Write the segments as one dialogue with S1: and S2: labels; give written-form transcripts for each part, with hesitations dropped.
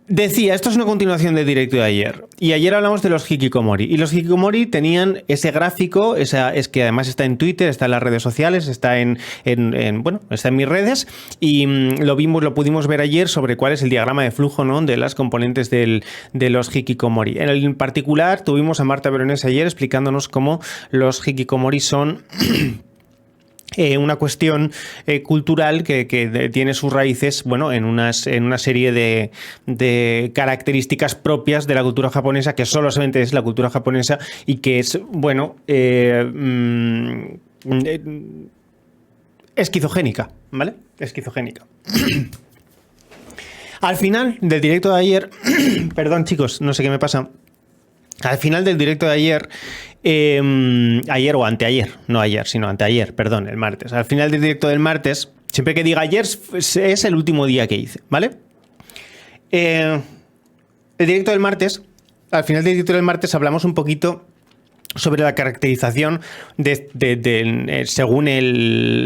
S1: Decía, esto es una continuación del directo de ayer. Y ayer hablamos de los hikikomori. Y los hikikomori tenían ese gráfico, es que además está en Twitter, está en las redes sociales, está está en mis redes. Y lo pudimos ver ayer sobre cuál es el diagrama de flujo, ¿no?, de las componentes de los hikikomori. En particular, tuvimos a Marta Veronés ayer explicándonos cómo los hikikomori son una cuestión cultural que tiene sus raíces, bueno, en una serie de características propias de la cultura japonesa, que solamente es la cultura japonesa y que es, bueno, esquizogénica, ¿vale? Esquizogénica. Al final del directo de ayer, perdón chicos, no sé qué me pasa. Al final del directo de ayer, ayer o anteayer, no ayer, sino anteayer, perdón, el martes. Al final del directo del martes, siempre que diga ayer es el último día que hice, ¿vale? El directo del martes, al final del directo del martes hablamos un poquito sobre la caracterización según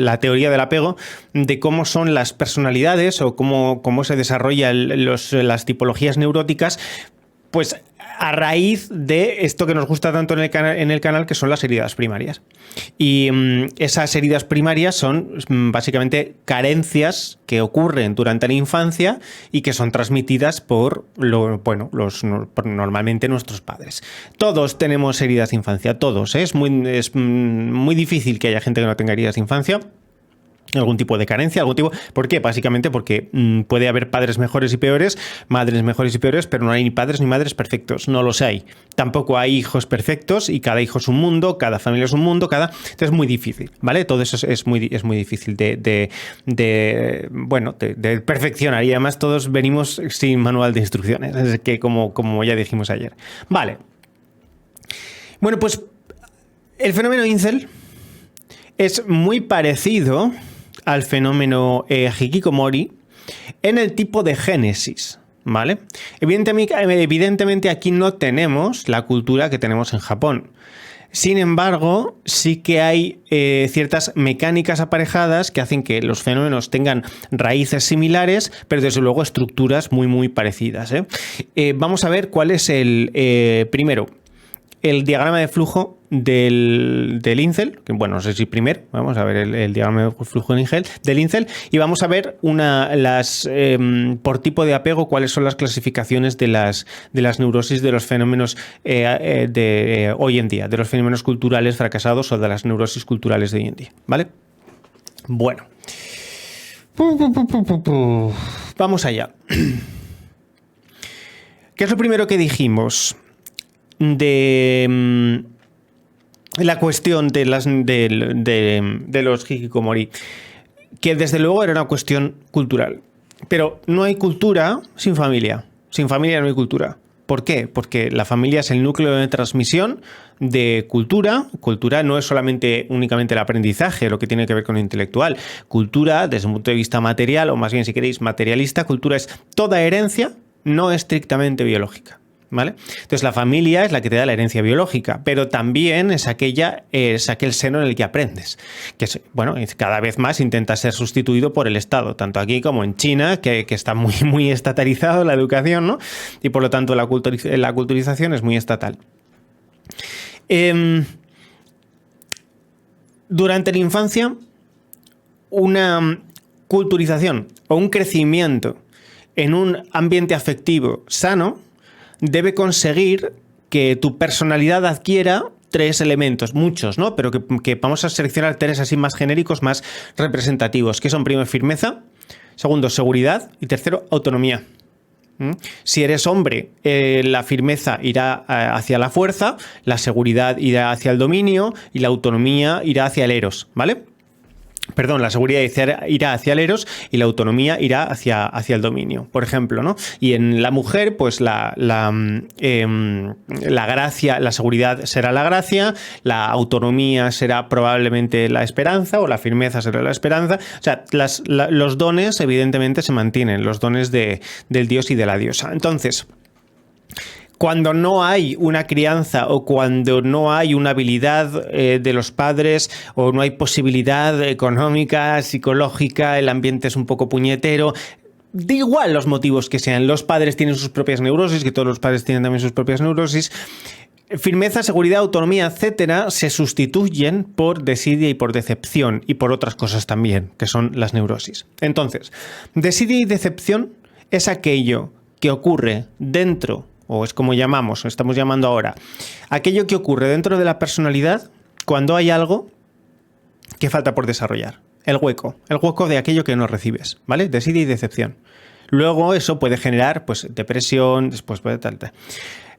S1: la teoría del apego, de cómo son las personalidades o cómo se desarrollan las tipologías neuróticas, pues a raíz de esto que nos gusta tanto en el canal, que son las heridas primarias. Y esas heridas primarias son básicamente carencias que ocurren durante la infancia y que son transmitidas por normalmente nuestros padres. Todos tenemos heridas de infancia, todos, ¿eh? Es muy difícil que haya gente que no tenga heridas de infancia. Algún tipo de carencia, ¿por qué? Básicamente porque puede haber padres mejores y peores, madres mejores y peores, pero no hay ni padres ni madres perfectos, no los hay. Tampoco hay hijos perfectos y cada hijo es un mundo, cada familia es un mundo, entonces es muy difícil, ¿vale? Todo eso es muy difícil de perfeccionar, y además todos venimos sin manual de instrucciones, es que como ya dijimos ayer. Vale. Bueno, pues el fenómeno incel es muy parecido al fenómeno hikikomori en el tipo de génesis, ¿vale? Evidentemente aquí no tenemos la cultura que tenemos en Japón. Sin embargo, sí que hay ciertas mecánicas aparejadas que hacen que los fenómenos tengan raíces similares, pero desde luego estructuras muy parecidas, ¿eh? Vamos a ver cuál es primero, el diagrama de flujo del incel, que bueno, no sé si primero, vamos a ver el diagrama de flujo del incel, y vamos a ver por tipo de apego cuáles son las clasificaciones de las neurosis de los fenómenos de hoy en día, de los fenómenos culturales fracasados o de las neurosis culturales de hoy en día, ¿vale? Bueno. Vamos allá. ¿Qué es lo primero que dijimos de la cuestión de los hikikomori? Que desde luego era una cuestión cultural, pero no hay cultura sin familia. Sin familia no hay cultura. ¿Por qué? Porque la familia es el núcleo de transmisión de cultura. Cultura no es únicamente el aprendizaje, lo que tiene que ver con lo intelectual. Cultura, desde un punto de vista material, o más bien, si queréis, materialista, cultura es toda herencia no estrictamente biológica, ¿vale? Entonces la familia es la que te da la herencia biológica, pero también es aquel seno en el que aprendes, que cada vez más intenta ser sustituido por el Estado, tanto aquí como en China, que está muy estatalizado la educación, ¿no? Y por lo tanto la culturización es muy estatal. Durante la infancia, una culturización o un crecimiento en un ambiente afectivo sano debe conseguir que tu personalidad adquiera 3 elementos, muchos, ¿no? Pero que vamos a seleccionar 3 así más genéricos, más representativos, que son, primero, firmeza, segundo, seguridad, y tercero, autonomía. Si eres hombre, la firmeza irá hacia la fuerza, la seguridad irá hacia el dominio y la autonomía irá hacia el eros, ¿vale? Perdón, la seguridad irá hacia el eros y la autonomía irá hacia el dominio, por ejemplo, ¿no? Y en la mujer, pues la gracia, la seguridad será la gracia, la autonomía será probablemente la esperanza, o la firmeza será la esperanza. O sea, los dones evidentemente se mantienen, los dones del dios y de la diosa. Entonces, cuando no hay una crianza o cuando no hay una habilidad de los padres o no hay posibilidad económica, psicológica, el ambiente es un poco puñetero, Da igual los motivos que sean. Los padres tienen sus propias neurosis, que todos los padres tienen también sus propias neurosis. Firmeza, seguridad, autonomía, etcétera, se sustituyen por desidia y por decepción y por otras cosas también, que son las neurosis. Entonces, desidia y decepción es aquello que ocurre dentro, o es como estamos llamando ahora, aquello que ocurre dentro de la personalidad cuando hay algo que falta por desarrollar. El hueco de aquello que no recibes, ¿vale? Desidia y decepción. Luego eso puede generar, pues, depresión, después puede tal.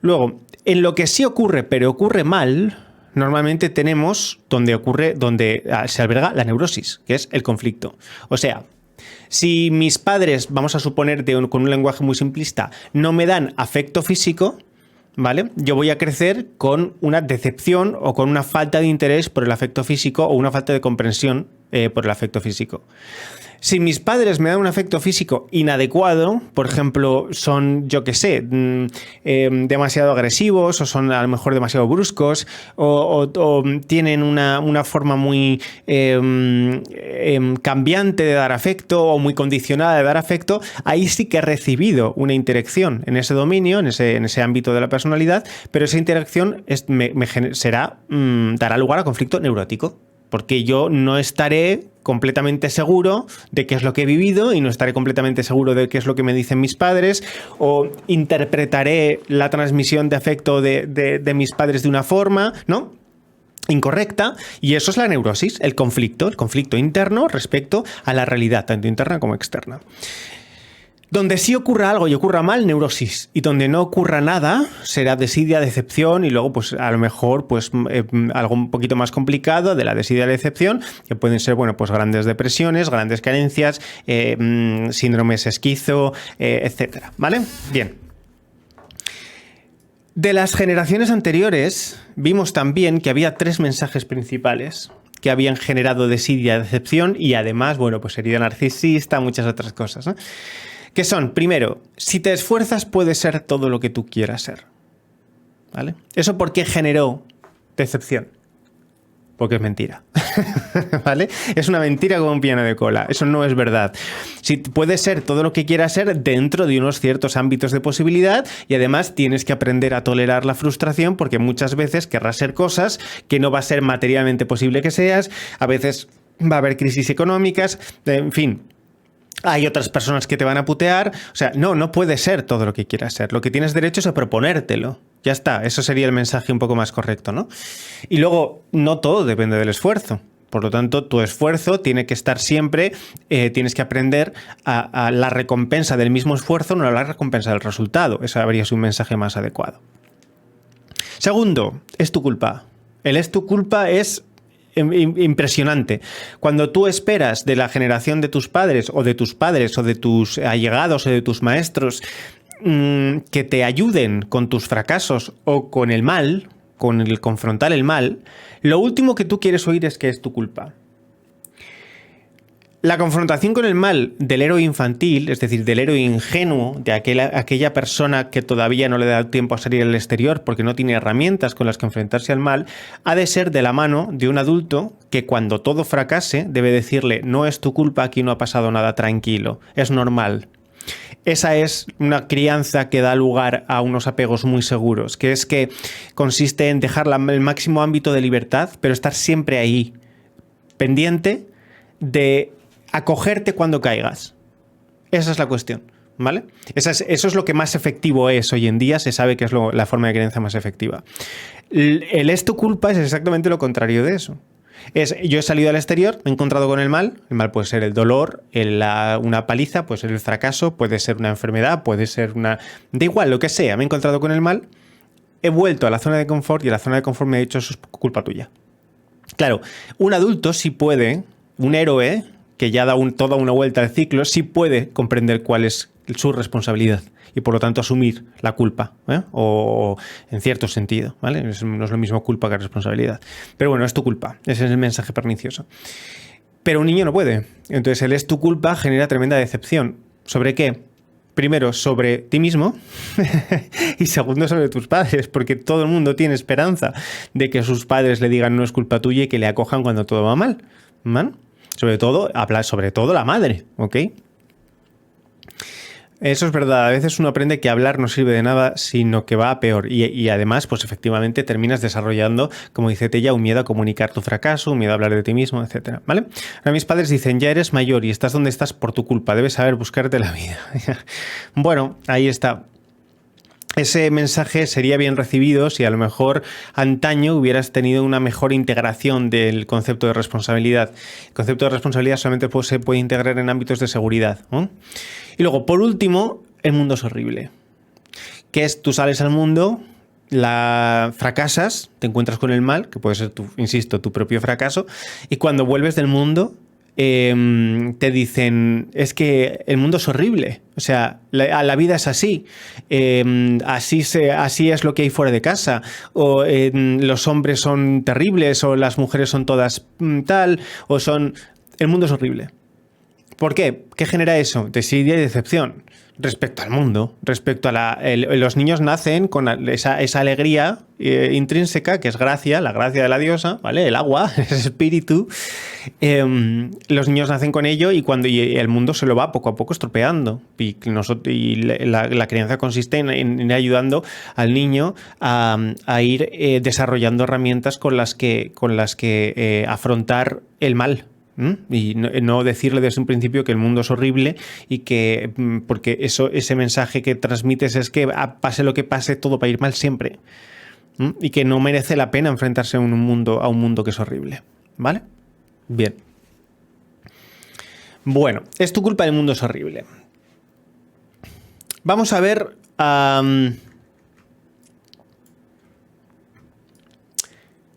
S1: Luego, en lo que sí ocurre, pero ocurre mal, normalmente tenemos donde se alberga la neurosis, que es el conflicto. O sea, si mis padres, vamos a suponer con un lenguaje muy simplista, no me dan afecto físico, ¿vale? Yo voy a crecer con una decepción o con una falta de interés por el afecto físico o una falta de comprensión por el afecto físico. Si mis padres me dan un afecto físico inadecuado, por ejemplo, son, yo qué sé, demasiado agresivos o son a lo mejor demasiado bruscos o tienen una forma muy cambiante de dar afecto o muy condicionada de dar afecto, ahí sí que he recibido una interacción en ese dominio, en ese ámbito de la personalidad, pero esa interacción dará lugar a conflicto neurótico. Porque yo no estaré completamente seguro de qué es lo que he vivido y no estaré completamente seguro de qué es lo que me dicen mis padres, o interpretaré la transmisión de afecto de mis padres de una forma, ¿no?, incorrecta, y eso es la neurosis, el conflicto interno respecto a la realidad, tanto interna como externa. Donde sí ocurra algo y ocurra mal, neurosis. Y donde no ocurra nada, será desidia, decepción y luego, pues a lo mejor, pues algo un poquito más complicado de la desidia y la decepción, que pueden ser, bueno, pues grandes depresiones, grandes carencias, síndromes esquizo, etcétera. ¿Vale? Bien. De las generaciones anteriores, vimos también que había 3 mensajes principales que habían generado desidia, decepción y además, bueno, pues herida narcisista, muchas otras cosas, ¿no? Que son, primero, si te esfuerzas puedes ser todo lo que tú quieras ser, ¿vale? ¿Eso por qué generó decepción? Porque es mentira, ¿vale? Es una mentira como un piano de cola, eso no es verdad. Si puedes ser todo lo que quieras ser dentro de unos ciertos ámbitos de posibilidad y además tienes que aprender a tolerar la frustración porque muchas veces querrás ser cosas que no va a ser materialmente posible que seas, a veces va a haber crisis económicas, en fin. Hay otras personas que te van a putear. O sea, no puede ser todo lo que quieras ser. Lo que tienes derecho es a proponértelo. Ya está, eso sería el mensaje un poco más correcto, ¿no? Y luego, no todo depende del esfuerzo. Por lo tanto, tu esfuerzo tiene que estar siempre, tienes que aprender a la recompensa del mismo esfuerzo, no a la recompensa del resultado. Ese habría sido un mensaje más adecuado. Segundo, es tu culpa. El es tu culpa es impresionante. Cuando tú esperas de la generación de tus padres o de tus allegados o de tus maestros que te ayuden con tus fracasos o con el mal, con el confrontar el mal, lo último que tú quieres oír es que es tu culpa. La confrontación con el mal del héroe infantil, es decir, del héroe ingenuo, de aquella persona que todavía no le da tiempo a salir al exterior porque no tiene herramientas con las que enfrentarse al mal, ha de ser de la mano de un adulto que cuando todo fracase debe decirle: no es tu culpa, aquí no ha pasado nada, tranquilo, es normal. Esa es una crianza que da lugar a unos apegos muy seguros, que consiste en dejar el máximo ámbito de libertad, pero estar siempre ahí, pendiente de acogerte cuando caigas. Esa es la cuestión, ¿vale? Eso es lo que más efectivo es hoy en día, se sabe que es la forma de crianza más efectiva. El es tu culpa es exactamente lo contrario de eso. Yo he salido al exterior, me he encontrado con el mal puede ser el dolor, una paliza, puede ser el fracaso, puede ser una enfermedad, puede ser da igual, lo que sea, me he encontrado con el mal, he vuelto a la zona de confort y la zona de confort me ha dicho: eso es culpa tuya. Claro, un adulto sí puede, un héroe que ya da toda una vuelta al ciclo, sí puede comprender cuál es su responsabilidad y por lo tanto asumir la culpa, o en cierto sentido, ¿vale? No es lo mismo culpa que responsabilidad. Pero bueno, es tu culpa, ese es el mensaje pernicioso. Pero un niño no puede. Entonces el es tu culpa genera tremenda decepción. ¿Sobre qué? Primero, sobre ti mismo y segundo, sobre tus padres, porque todo el mundo tiene esperanza de que sus padres le digan no es culpa tuya y que le acojan cuando todo va mal, ¿vale? Sobre todo la madre, ¿ok? Eso es verdad. A veces uno aprende que hablar no sirve de nada, sino que va a peor. Y además, pues efectivamente terminas desarrollando, como dice Tella, un miedo a comunicar tu fracaso, un miedo a hablar de ti mismo, etcétera, ¿vale? Ahora mis padres dicen, ya eres mayor y estás donde estás por tu culpa, debes saber buscarte la vida. Bueno, ahí está. Ese mensaje sería bien recibido si a lo mejor antaño hubieras tenido una mejor integración del concepto de responsabilidad. El concepto de responsabilidad solamente se puede integrar en ámbitos de seguridad, ¿no? Y luego, por último, el mundo es horrible. Que es, tú sales al mundo, fracasas, te encuentras con el mal, que puede ser, tu propio fracaso, y cuando vuelves del mundo, te dicen, es que el mundo es horrible, o sea, la vida es así, así es lo que hay fuera de casa, o los hombres son terribles, o las mujeres son todas tal, el mundo es horrible. ¿Por qué? ¿Qué genera eso? Desidia y decepción respecto al mundo, respecto a los niños nacen con esa alegría intrínseca, que es gracia, la gracia de la diosa, ¿vale? El agua, ese espíritu. Los niños nacen con ello y el mundo se lo va poco a poco estropeando. Y la crianza consiste en ir ayudando al niño a ir desarrollando herramientas con las que afrontar el mal. Y no decirle desde un principio que el mundo es horrible y que porque ese mensaje que transmites es que pase lo que pase, todo va a ir mal siempre. Y que no merece la pena enfrentarse a un mundo que es horrible. ¿Vale? Bien. Bueno, es tu culpa, el mundo es horrible. Vamos a ver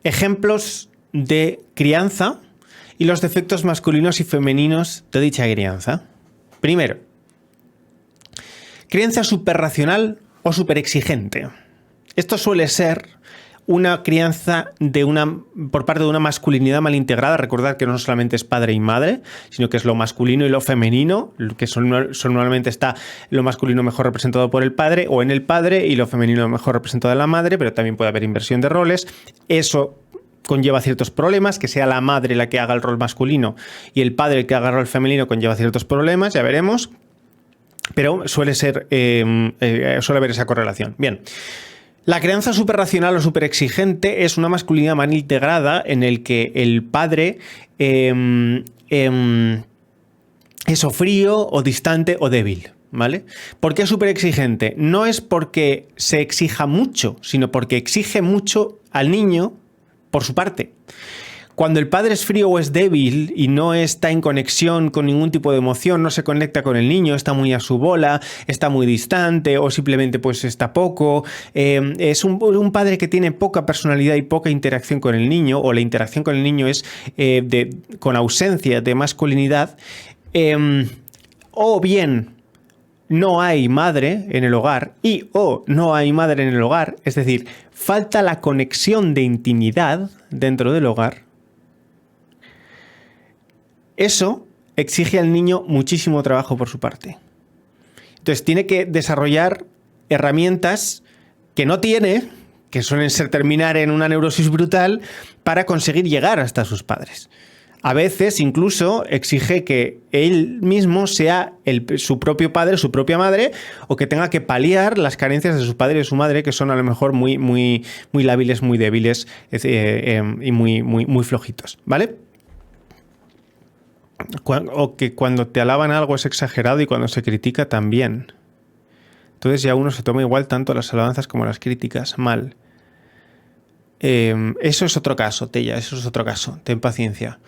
S1: ejemplos de crianza y los defectos masculinos y femeninos de dicha crianza. Primero, crianza superracional o superexigente. Esto suele ser una crianza por parte de una masculinidad mal integrada. Recordad que no solamente es padre y madre, sino que es lo masculino y lo femenino, que normalmente está lo masculino mejor representado por el padre o en el padre y lo femenino mejor representado en la madre, pero también puede haber inversión de roles. Eso conlleva ciertos problemas, que sea la madre la que haga el rol masculino y el padre el que haga el rol femenino conlleva ciertos problemas, ya veremos, pero suele haber esa correlación. Bien, la crianza superracional o superexigente es una masculinidad mal integrada en el que el padre es o frío o distante o débil. ¿Vale? ¿Por qué es superexigente? No es porque se exija mucho, sino porque exige mucho al niño por su parte. Cuando el padre es frío o es débil y no está en conexión con ningún tipo de emoción, no se conecta con el niño, está muy a su bola, está muy distante o simplemente pues está poco, es un padre que tiene poca personalidad y poca interacción con el niño, o la interacción con el niño es con ausencia de masculinidad, o bien no hay madre en el hogar no hay madre en el hogar, es decir, falta la conexión de intimidad dentro del hogar. Eso exige al niño muchísimo trabajo por su parte. Entonces tiene que desarrollar herramientas que no tiene, que suelen terminar en una neurosis brutal, para conseguir llegar hasta sus padres. A veces incluso exige que él mismo sea su propio padre, su propia madre, o que tenga que paliar las carencias de su padre y de su madre, que son a lo mejor muy, muy, muy lábiles, muy débiles y muy, muy, muy flojitos, ¿vale? O que cuando te alaban algo es exagerado y cuando se critica también. Entonces ya uno se toma igual tanto las alabanzas como las críticas mal. Eso es otro caso, Tella, eso es otro caso. Ten paciencia.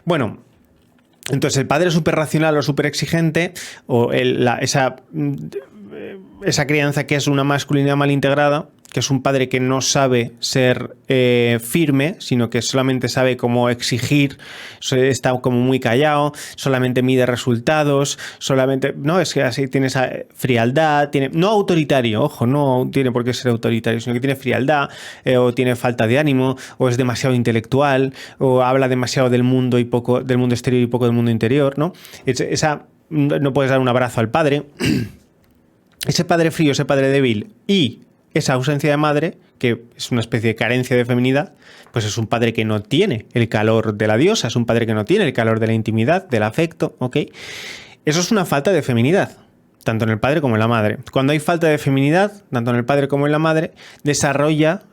S1: Bueno, entonces el padre superracional o superexigente, o esa crianza que es una masculinidad mal integrada, que es un padre que no sabe ser firme, sino que solamente sabe cómo exigir, está como muy callado, solamente mide resultados, no, es que así tiene esa frialdad, no autoritario, ojo, no tiene por qué ser autoritario, sino que tiene frialdad, o tiene falta de ánimo, o es demasiado intelectual, o habla demasiado del mundo exterior y poco del mundo interior, ¿no? No puedes dar un abrazo al padre. Ese padre frío, ese padre débil y esa ausencia de madre, que es una especie de carencia de feminidad, pues es un padre que no tiene el calor de la diosa, es un padre que no tiene el calor de la intimidad, del afecto, ¿ok? Eso es una falta de feminidad. tanto en el padre como en la madre. Cuando hay falta de feminidad, tanto en el padre como en la madre,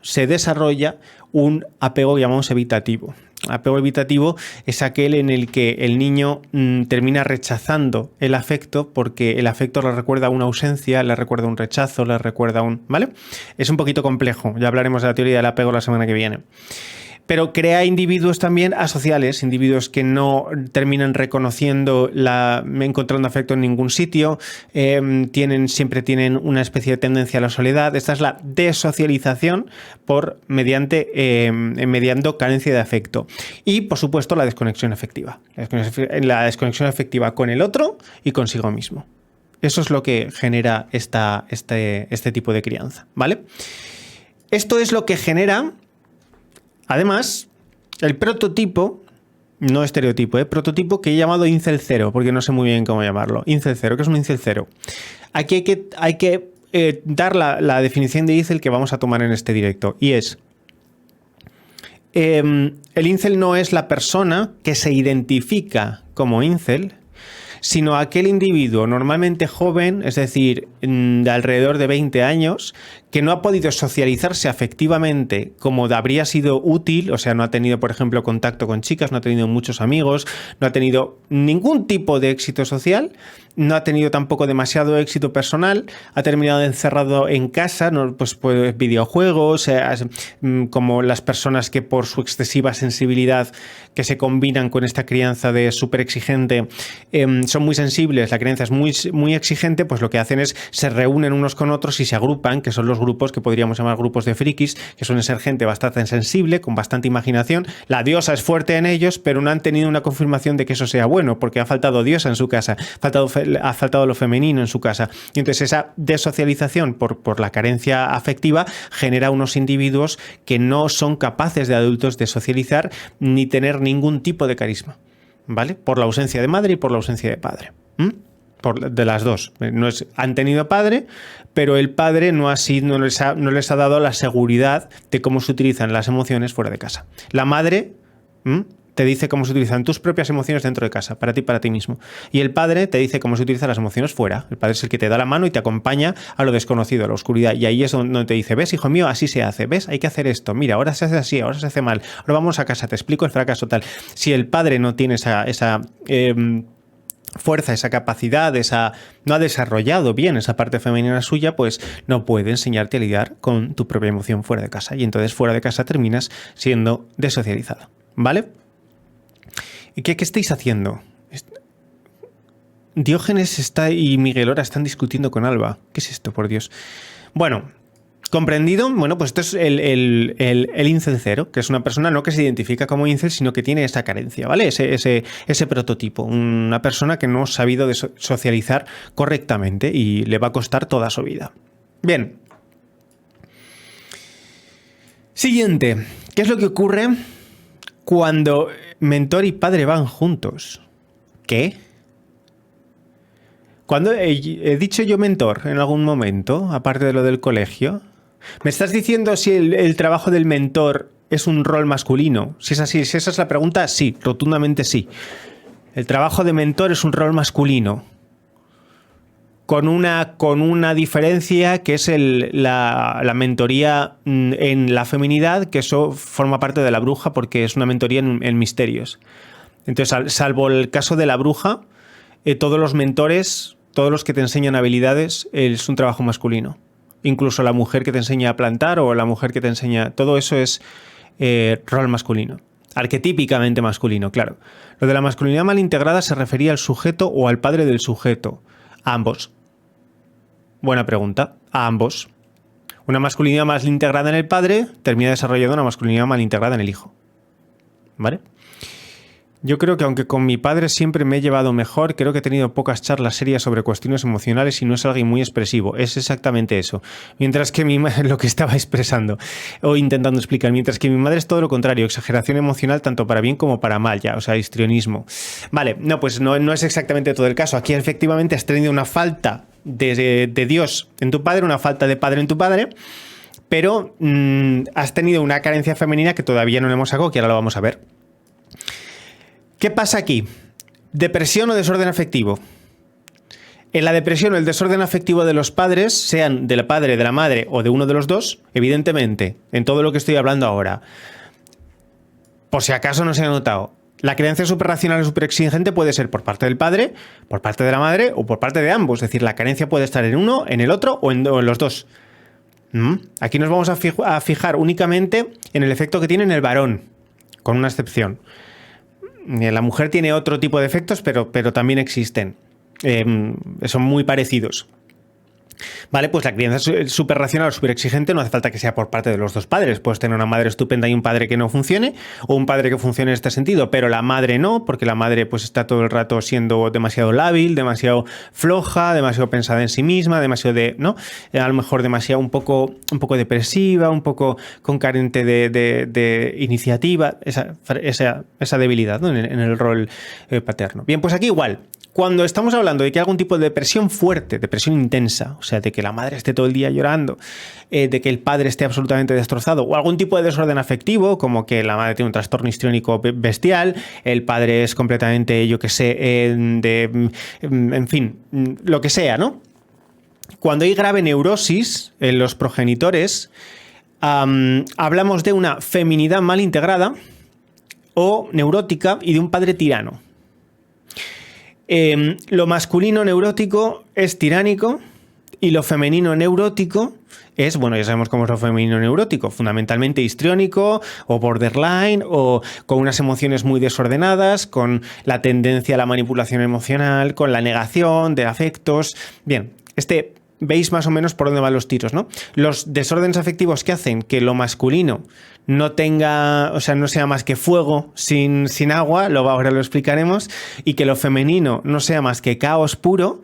S1: se desarrolla un apego que llamamos evitativo. Apego evitativo es aquel en el que el niño termina rechazando el afecto porque el afecto le recuerda una ausencia, le recuerda un rechazo, le recuerda un... ¿Vale? Es un poquito complejo, ya hablaremos de la teoría del apego la semana que viene. Pero crea individuos también asociales, individuos que no terminan reconociendo, encontrando afecto en ningún sitio, siempre tienen una especie de tendencia a la soledad. Esta es la desocialización mediando carencia de afecto. Y, por supuesto, la desconexión afectiva. La desconexión afectiva con el otro y consigo mismo. Eso es lo que genera este tipo de crianza, ¿vale? Esto es lo que genera... Además, el prototipo, no estereotipo, prototipo que he llamado incel cero, porque no sé muy bien cómo llamarlo. Incel cero, ¿qué es un incel cero? Aquí hay que dar la definición de incel que vamos a tomar en este directo. Y es, el incel no es la persona que se identifica como incel, sino aquel individuo normalmente joven, es decir, de alrededor de 20 años, que no ha podido socializarse afectivamente como habría sido útil, o sea, no ha tenido, por ejemplo, contacto con chicas, no ha tenido muchos amigos, no ha tenido ningún tipo de éxito social, no ha tenido tampoco demasiado éxito personal, ha terminado encerrado en casa, pues videojuegos, como las personas que por su excesiva sensibilidad que se combinan con esta crianza de súper exigente, son muy sensibles, la crianza es muy, muy exigente, pues lo que hacen es se reúnen unos con otros y se agrupan, que son los grupos que podríamos llamar grupos de frikis, que suelen ser gente bastante sensible, con bastante imaginación. La diosa es fuerte en ellos, pero no han tenido una confirmación de que eso sea bueno, porque ha faltado diosa en su casa, ha faltado lo femenino en su casa. Y entonces esa desocialización por la carencia afectiva genera unos individuos que no son capaces de adultos de socializar ni tener ningún tipo de carisma, ¿vale? Por la ausencia de madre y por la ausencia de padre. De las dos. Han tenido padre, pero el padre no les ha dado la seguridad de cómo se utilizan las emociones fuera de casa. La madre te dice cómo se utilizan tus propias emociones dentro de casa, para ti mismo. Y el padre te dice cómo se utilizan las emociones fuera. El padre es el que te da la mano y te acompaña a lo desconocido, a la oscuridad. Y ahí es donde te dice, ves, hijo mío, así se hace, ves, hay que hacer esto. Mira, ahora se hace así, ahora se hace mal. Ahora vamos a casa, te explico el fracaso tal. Si el padre no tiene esa fuerza, esa capacidad, no ha desarrollado bien esa parte femenina suya, pues no puede enseñarte a lidiar con tu propia emoción fuera de casa. Y entonces fuera de casa terminas siendo desocializado, ¿vale? ¿Y qué estáis haciendo? Diógenes y Miguel Ora están discutiendo con Alba. ¿Qué es esto, por Dios? Bueno, comprendido. Bueno, pues esto es el incel cero, que es una persona no que se identifica como incel, sino que tiene esa carencia, ¿vale? Ese prototipo. Una persona que no ha sabido socializar correctamente y le va a costar toda su vida. Bien. Siguiente. ¿Qué es lo que ocurre cuando mentor y padre van juntos? ¿Qué? ¿Cuándo he dicho yo mentor en algún momento, aparte de lo del colegio? ¿Me estás diciendo si el trabajo del mentor es un rol masculino? Si es así, si esa es la pregunta, sí, rotundamente sí. El trabajo de mentor es un rol masculino. Con una diferencia que es la mentoría en la feminidad, que eso forma parte de la bruja porque es una mentoría en misterios. Entonces, salvo el caso de la bruja, todos los mentores, todos los que te enseñan habilidades, es un trabajo masculino. Incluso la mujer que te enseña a plantar o la mujer que te enseña... Todo eso es rol masculino. Arquetípicamente masculino, claro. Lo de la masculinidad mal integrada se refería al sujeto o al padre del sujeto. A ambos. Buena pregunta. A ambos. Una masculinidad mal integrada en el padre termina desarrollando una masculinidad mal integrada en el hijo. ¿Vale? Yo creo que aunque con mi padre siempre me he llevado mejor, creo que he tenido pocas charlas serias sobre cuestiones emocionales y no es alguien muy expresivo. Es exactamente eso. Mientras que mi madre, lo que estaba expresando o intentando explicar, mientras que mi madre es todo lo contrario, exageración emocional tanto para bien como para mal, ya, o sea, histrionismo. Vale, no, pues no es exactamente todo el caso. Aquí efectivamente has tenido una falta de Dios en tu padre, una falta de padre en tu padre, pero has tenido una carencia femenina que todavía no le hemos sacado, que ahora lo vamos a ver. ¿Qué pasa aquí? ¿Depresión o desorden afectivo? En la depresión o el desorden afectivo de los padres, sean del padre, de la madre o de uno de los dos, evidentemente, en todo lo que estoy hablando ahora, por si acaso no se ha notado, la creencia superracional o superexigente puede ser por parte del padre, por parte de la madre o por parte de ambos. Es decir, la carencia puede estar en uno, en el otro o en los dos. Aquí nos vamos a fijar únicamente en el efecto que tiene en el varón, con una excepción. La mujer tiene otro tipo de efectos, pero también existen. Son muy parecidos. Vale, pues la crianza superracional o superexigente no hace falta que sea por parte de los dos padres. Puedes tener una madre estupenda y un padre que no funcione, o un padre que funcione en este sentido, pero la madre no, porque la madre pues está todo el rato siendo demasiado lábil, demasiado floja, demasiado pensada en sí misma, demasiado ¿no? A lo mejor demasiado un poco depresiva, un poco con carente de iniciativa, esa debilidad, ¿no? en el rol paterno. Bien, pues aquí igual. Cuando estamos hablando de que hay algún tipo de depresión fuerte, depresión intensa, o sea, de que la madre esté todo el día llorando, de que el padre esté absolutamente destrozado, o algún tipo de desorden afectivo, como que la madre tiene un trastorno histriónico bestial, el padre es completamente, yo qué sé, en fin, lo que sea, ¿no? Cuando hay grave neurosis en los progenitores, hablamos de una feminidad mal integrada o neurótica y de un padre tirano. Lo masculino neurótico es tiránico y lo femenino neurótico es, bueno, ya sabemos cómo es lo femenino neurótico, fundamentalmente histriónico o borderline o con unas emociones muy desordenadas, con la tendencia a la manipulación emocional, con la negación de afectos. Bien, veis más o menos por dónde van los tiros, ¿no? Los desórdenes afectivos que hacen que lo masculino no tenga, o sea, no sea más que fuego sin agua, ahora lo explicaremos, y que lo femenino no sea más que caos puro,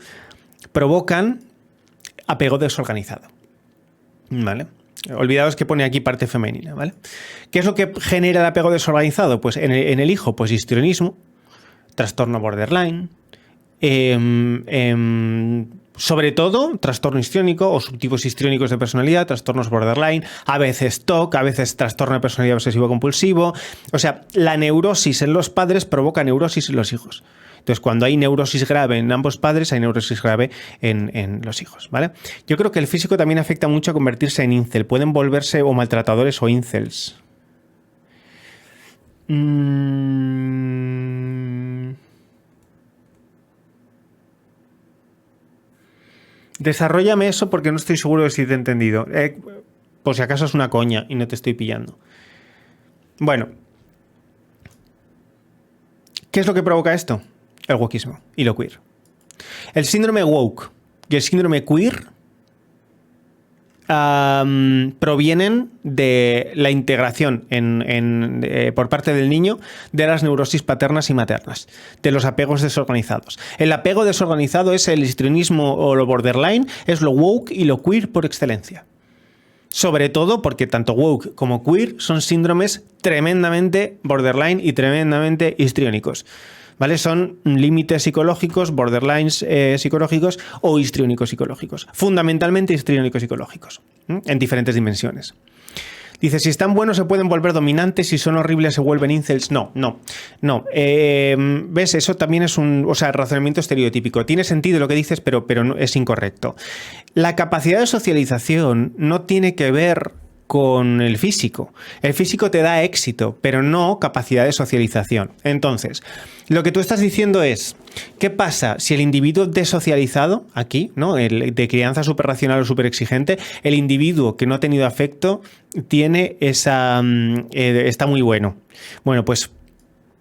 S1: provocan apego desorganizado. ¿Vale? Olvidaos que pone aquí parte femenina, ¿vale? ¿Qué es lo que genera el apego desorganizado? Pues en el hijo, pues histrionismo, trastorno borderline, sobre todo trastorno histriónico o subtipos histriónicos de personalidad, trastornos borderline, a veces TOC, a veces trastorno de personalidad obsesivo-compulsivo. O sea, la neurosis en los padres provoca neurosis en los hijos. Entonces, cuando hay neurosis grave en ambos padres, hay neurosis grave en los hijos, ¿vale? Yo creo que el físico también afecta mucho a convertirse en incel. Pueden volverse o maltratadores o incels. Desarróllame eso porque no estoy seguro de si te he entendido. Por si acaso es una coña y no te estoy pillando. Bueno. ¿Qué es lo que provoca esto? El wokismo y lo queer. El síndrome woke y el síndrome queer provienen de la integración por parte del niño de las neurosis paternas y maternas, de los apegos desorganizados. El apego desorganizado es el histrionismo o lo borderline, es lo woke y lo queer por excelencia. Sobre todo porque tanto woke como queer son síndromes tremendamente borderline y tremendamente histriónicos. ¿Vale? Son límites psicológicos, borderlines psicológicos o histriónicos psicológicos. Fundamentalmente histriónicos psicológicos, en diferentes dimensiones. Dice, si están buenos se pueden volver dominantes, si son horribles se vuelven incels. No. ¿Ves? Eso también es razonamiento estereotípico. Tiene sentido lo que dices, pero no, es incorrecto. La capacidad de socialización no tiene que ver con el físico. El físico te da éxito, pero no capacidad de socialización. Entonces, lo que tú estás diciendo es, ¿qué pasa si el individuo desocializado, aquí, ¿no? El de crianza superracional o superexigente, el individuo que no ha tenido afecto, tiene está muy bueno? Bueno, pues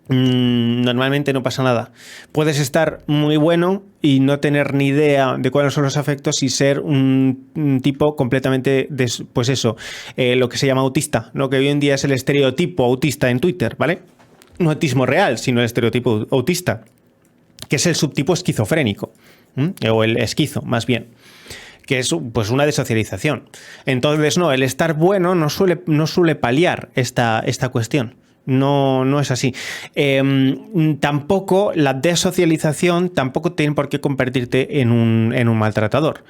S1: normalmente no pasa nada. Puedes estar muy bueno y no tener ni idea de cuáles son los afectos y ser un tipo completamente, pues eso, lo que se llama autista, lo que hoy en día es el estereotipo autista en Twitter, ¿vale? No autismo real, sino el estereotipo autista, que es el subtipo esquizofrénico, o el esquizo, más bien, que es pues una desocialización. Entonces, no, el estar bueno no suele paliar esta cuestión. No es así. Tampoco la desocialización tampoco tiene por qué convertirte en un maltratador.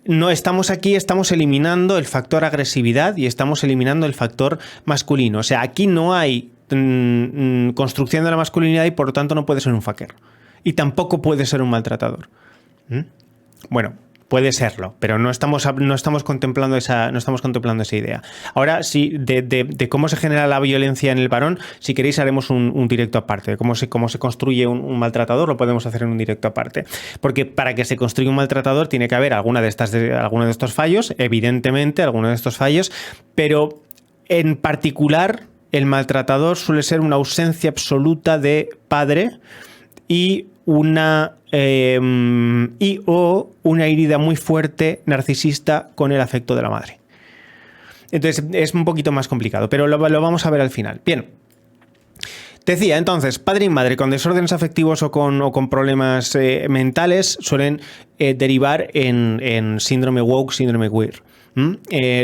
S1: No estamos aquí, estamos eliminando el factor agresividad y estamos eliminando el factor masculino. O sea, aquí no hay construcción de la masculinidad y por lo tanto no puede ser un fucker. Y tampoco puede ser un maltratador. ¿Mm? Bueno, puede serlo, pero no estamos contemplando esa idea. Ahora sí, de cómo se genera la violencia en el varón, si queréis haremos un directo aparte. De cómo se construye un maltratador, lo podemos hacer en un directo aparte. Porque para que se construya un maltratador tiene que haber alguno de estos fallos, evidentemente, alguno de estos fallos, pero en particular el maltratador suele ser una ausencia absoluta de padre y o una herida muy fuerte narcisista con el afecto de la madre. Entonces es un poquito más complicado, pero lo vamos a ver al final. Bien. Decía, entonces, padre y madre con desórdenes afectivos o con problemas mentales suelen derivar en síndrome woke, síndrome queer.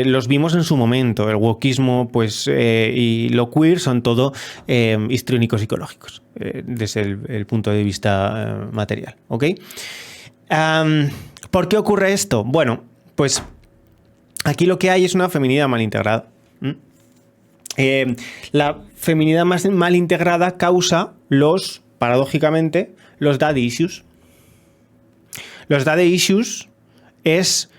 S1: Los vimos en su momento. El wokeismo pues, y lo queer son todo histriónicos psicológicos desde el punto de vista material. ¿Ok? ¿Por qué ocurre esto? Bueno, pues aquí lo que hay es una feminidad mal integrada. La feminidad mal integrada causa paradójicamente, los daddy issues. Los daddy issues es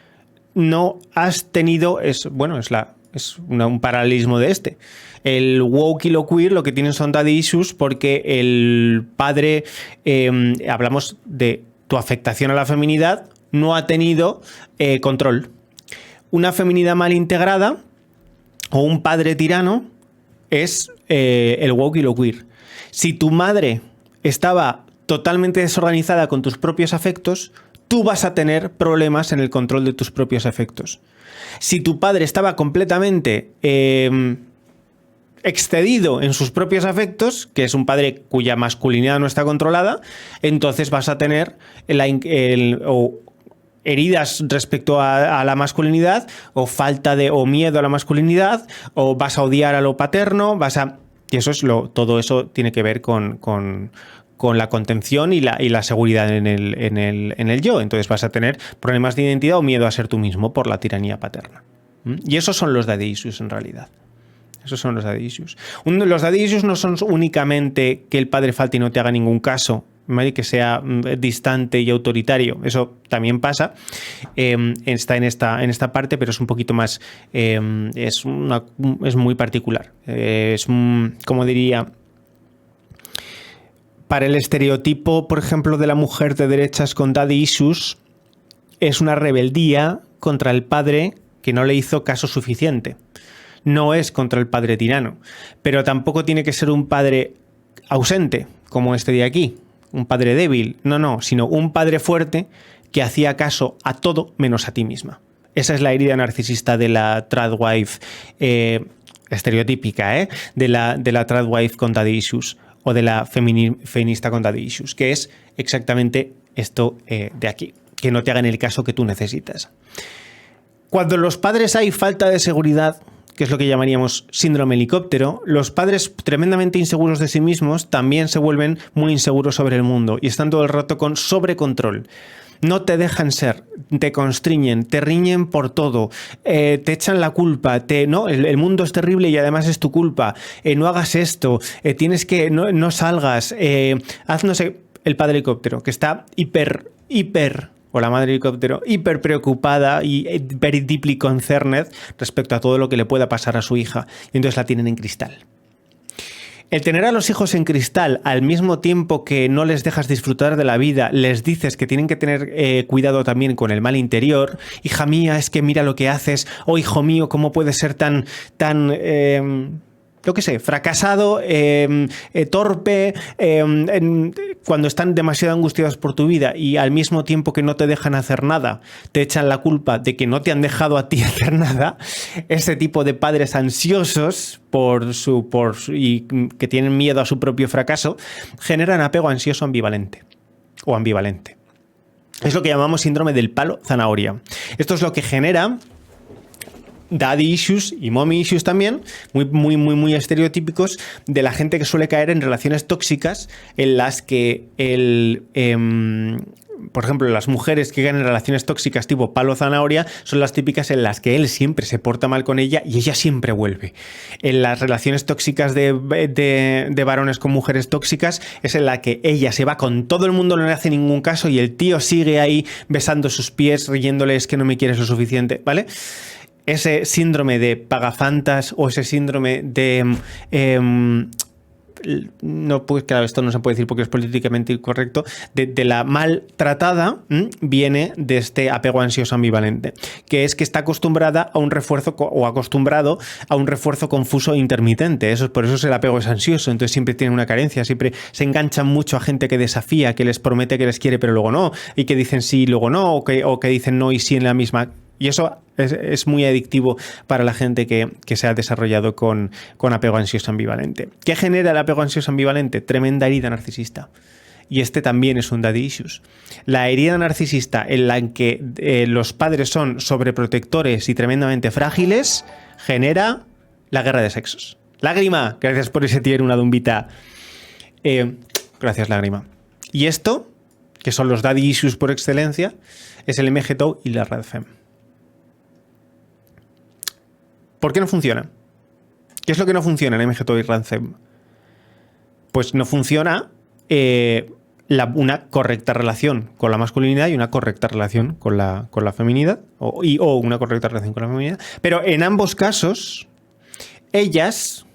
S1: no has tenido, es un paralelismo de este. El woke y lo queer lo que tienen son daddy issues porque el padre, hablamos de tu afectación a la feminidad, no ha tenido control. Una feminidad mal integrada o un padre tirano es el woke y lo queer. Si tu madre estaba totalmente desorganizada con tus propios afectos, tú vas a tener problemas en el control de tus propios afectos. Si tu padre estaba completamente excedido en sus propios afectos, que es un padre cuya masculinidad no está controlada, entonces vas a tener heridas respecto a la masculinidad, o o miedo a la masculinidad, o vas a odiar a lo paterno, y todo eso tiene que ver con la contención y la seguridad en el yo. Entonces vas a tener problemas de identidad o miedo a ser tú mismo por la tiranía paterna. Y esos son los daddy issues en realidad. Esos son los daddy issues. Los daddy issues no son únicamente que el padre falte y no te haga ningún caso, ¿vale? Que sea distante y autoritario. Eso también pasa. Está en esta parte, pero es un poquito más... es muy particular. Como diría... Para el estereotipo, por ejemplo, de la mujer de derechas con daddy issues, es una rebeldía contra el padre que no le hizo caso suficiente. No es contra el padre tirano, pero tampoco tiene que ser un padre ausente, como este de aquí, un padre débil, no, sino un padre fuerte que hacía caso a todo menos a ti misma. Esa es la herida narcisista de la tradwife estereotípica, de la tradwife con daddy issues, o de la feminista con daddy issues, que es exactamente esto de aquí, que no te hagan el caso que tú necesitas. Cuando los padres hay falta de seguridad, que es lo que llamaríamos síndrome helicóptero, los padres tremendamente inseguros de sí mismos también se vuelven muy inseguros sobre el mundo y están todo el rato con sobrecontrol. No te dejan ser, te constriñen, te riñen por todo, te echan la culpa, el mundo es terrible y además es tu culpa, no hagas esto, tienes que, no salgas, haz no sé, el padre helicóptero, que está hiper, o la madre helicóptero, hiper preocupada y very deeply concerned respecto a todo lo que le pueda pasar a su hija, y entonces la tienen en cristal. El tener a los hijos en cristal al mismo tiempo que no les dejas disfrutar de la vida, les dices que tienen que tener cuidado también con el mal interior. Hija mía, es que mira lo que haces. Oh, hijo mío, ¿cómo puedes ser tan fracasado, torpe, cuando están demasiado angustiados por tu vida y al mismo tiempo que no te dejan hacer nada, te echan la culpa de que no te han dejado a ti hacer nada? Ese tipo de padres ansiosos y que tienen miedo a su propio fracaso generan apego ansioso ambivalente o ambivalente. Es lo que llamamos síndrome del palo zanahoria. Esto es lo que genera daddy issues y mommy issues también, muy estereotípicos, de la gente que suele caer en relaciones tóxicas en las que el por ejemplo, las mujeres que ganan relaciones tóxicas tipo palo zanahoria son las típicas en las que él siempre se porta mal con ella y ella siempre vuelve. En las relaciones tóxicas de varones con mujeres tóxicas es en la que ella se va con todo el mundo, no le hace ningún caso y el tío sigue ahí besando sus pies, riéndole, es que no me quieres lo suficiente, ¿vale? Ese síndrome de pagafantas o ese síndrome de... no, pues claro, esto no se puede decir porque es políticamente incorrecto, de la maltratada, viene de este apego ansioso ambivalente, que es que está acostumbrada a un refuerzo o acostumbrado a un refuerzo confuso e intermitente. Por eso el apego es ansioso, entonces siempre tiene una carencia, siempre se enganchan mucho a gente que desafía, que les promete que les quiere pero luego no, y que dicen sí y luego no, o que dicen no y sí en la misma. Y eso es muy adictivo para la gente que se ha desarrollado con apego ansioso ambivalente. ¿Qué genera el apego ansioso ambivalente? Tremenda herida narcisista. Y este también es un daddy issues. La herida narcisista en la que los padres son sobreprotectores y tremendamente frágiles genera la guerra de sexos. Lágrima, gracias por ese tier, una dumbita. Gracias, Lágrima. Y esto, que son los daddy issues por excelencia, es el MGTOW y la RADFEM. ¿Por qué no funciona? ¿Qué es lo que no funciona en MGTOW y RADFEM? Pues no funciona una correcta relación con la masculinidad y una correcta relación con la feminidad, o una correcta relación con la feminidad. Pero en ambos casos, ellas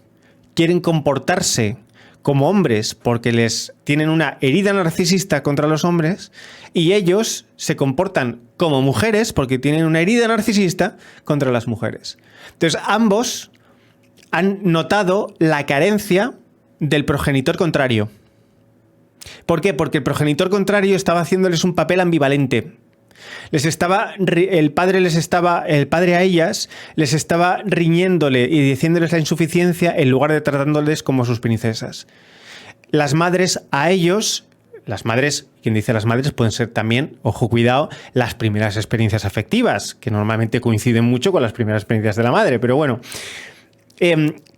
S1: quieren comportarse como hombres porque les tienen una herida narcisista contra los hombres y ellos se comportan como mujeres porque tienen una herida narcisista contra las mujeres. Entonces, ambos han notado la carencia del progenitor contrario. ¿Por qué? Porque el progenitor contrario estaba haciéndoles un papel ambivalente. El padre a ellas les estaba riñéndole y diciéndoles la insuficiencia en lugar de tratándoles como sus princesas. Las madres a ellos, quien dice las madres pueden ser también, ojo cuidado, las primeras experiencias afectivas, que normalmente coinciden mucho con las primeras experiencias de la madre, pero bueno.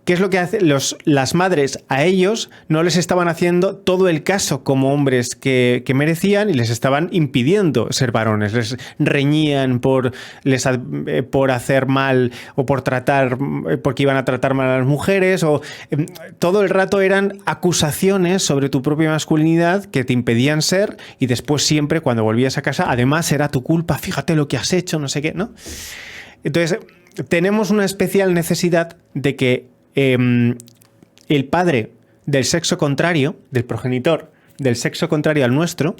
S1: ¿Qué es lo que hacen las madres? A ellos no les estaban haciendo todo el caso como hombres que merecían y les estaban impidiendo ser varones. Les reñían por hacer mal o porque iban a tratar mal a las mujeres todo el rato eran acusaciones sobre tu propia masculinidad que te impedían ser y después siempre cuando volvías a casa, además era tu culpa, fíjate lo que has hecho, no sé qué, ¿no? Entonces, tenemos una especial necesidad de que el padre del sexo contrario, del progenitor del sexo contrario al nuestro,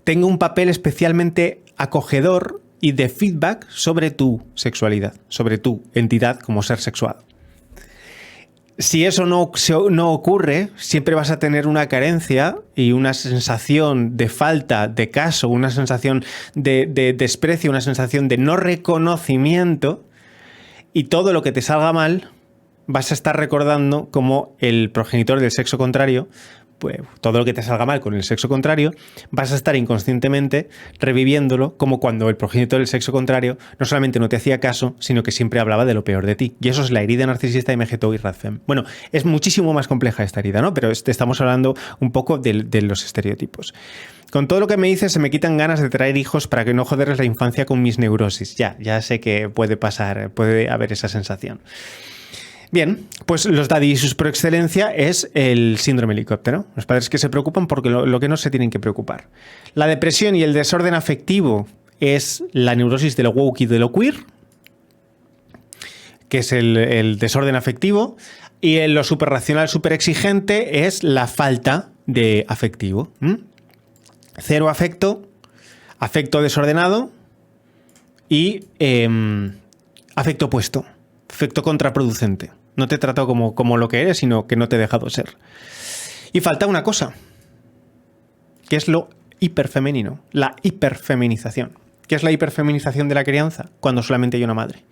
S1: tenga un papel especialmente acogedor y de feedback sobre tu sexualidad, sobre tu entidad como ser sexual. Si eso no ocurre, siempre vas a tener una carencia y una sensación de falta de caso, una sensación de desprecio, una sensación de no reconocimiento, y todo lo que te salga mal vas a estar recordando como el progenitor del sexo contrario, pues todo lo que te salga mal con el sexo contrario, vas a estar inconscientemente reviviéndolo como cuando el progenitor del sexo contrario no solamente no te hacía caso, sino que siempre hablaba de lo peor de ti. Y eso es la herida narcisista de MGTOW y RADFEM. Bueno, es muchísimo más compleja esta herida, ¿no? Pero estamos hablando un poco de los estereotipos. Con todo lo que me dices se me quitan ganas de traer hijos para que no joderles la infancia con mis neurosis. Ya sé que puede pasar, puede haber esa sensación. Bien, pues los daddy issues por excelencia es el síndrome helicóptero. Los padres que se preocupan porque lo que no se tienen que preocupar. La depresión y el desorden afectivo es la neurosis de lo woke y de lo queer, que es el desorden afectivo. Y en lo superracional, superexigente es la falta de afectivo. Cero afecto, afecto desordenado y afecto opuesto, afecto contraproducente. No te he tratado como lo que eres, sino que no te he dejado ser. Y falta una cosa, que es lo hiperfemenino, la hiperfeminización. ¿Qué es la hiperfeminización de la crianza? Cuando solamente hay una madre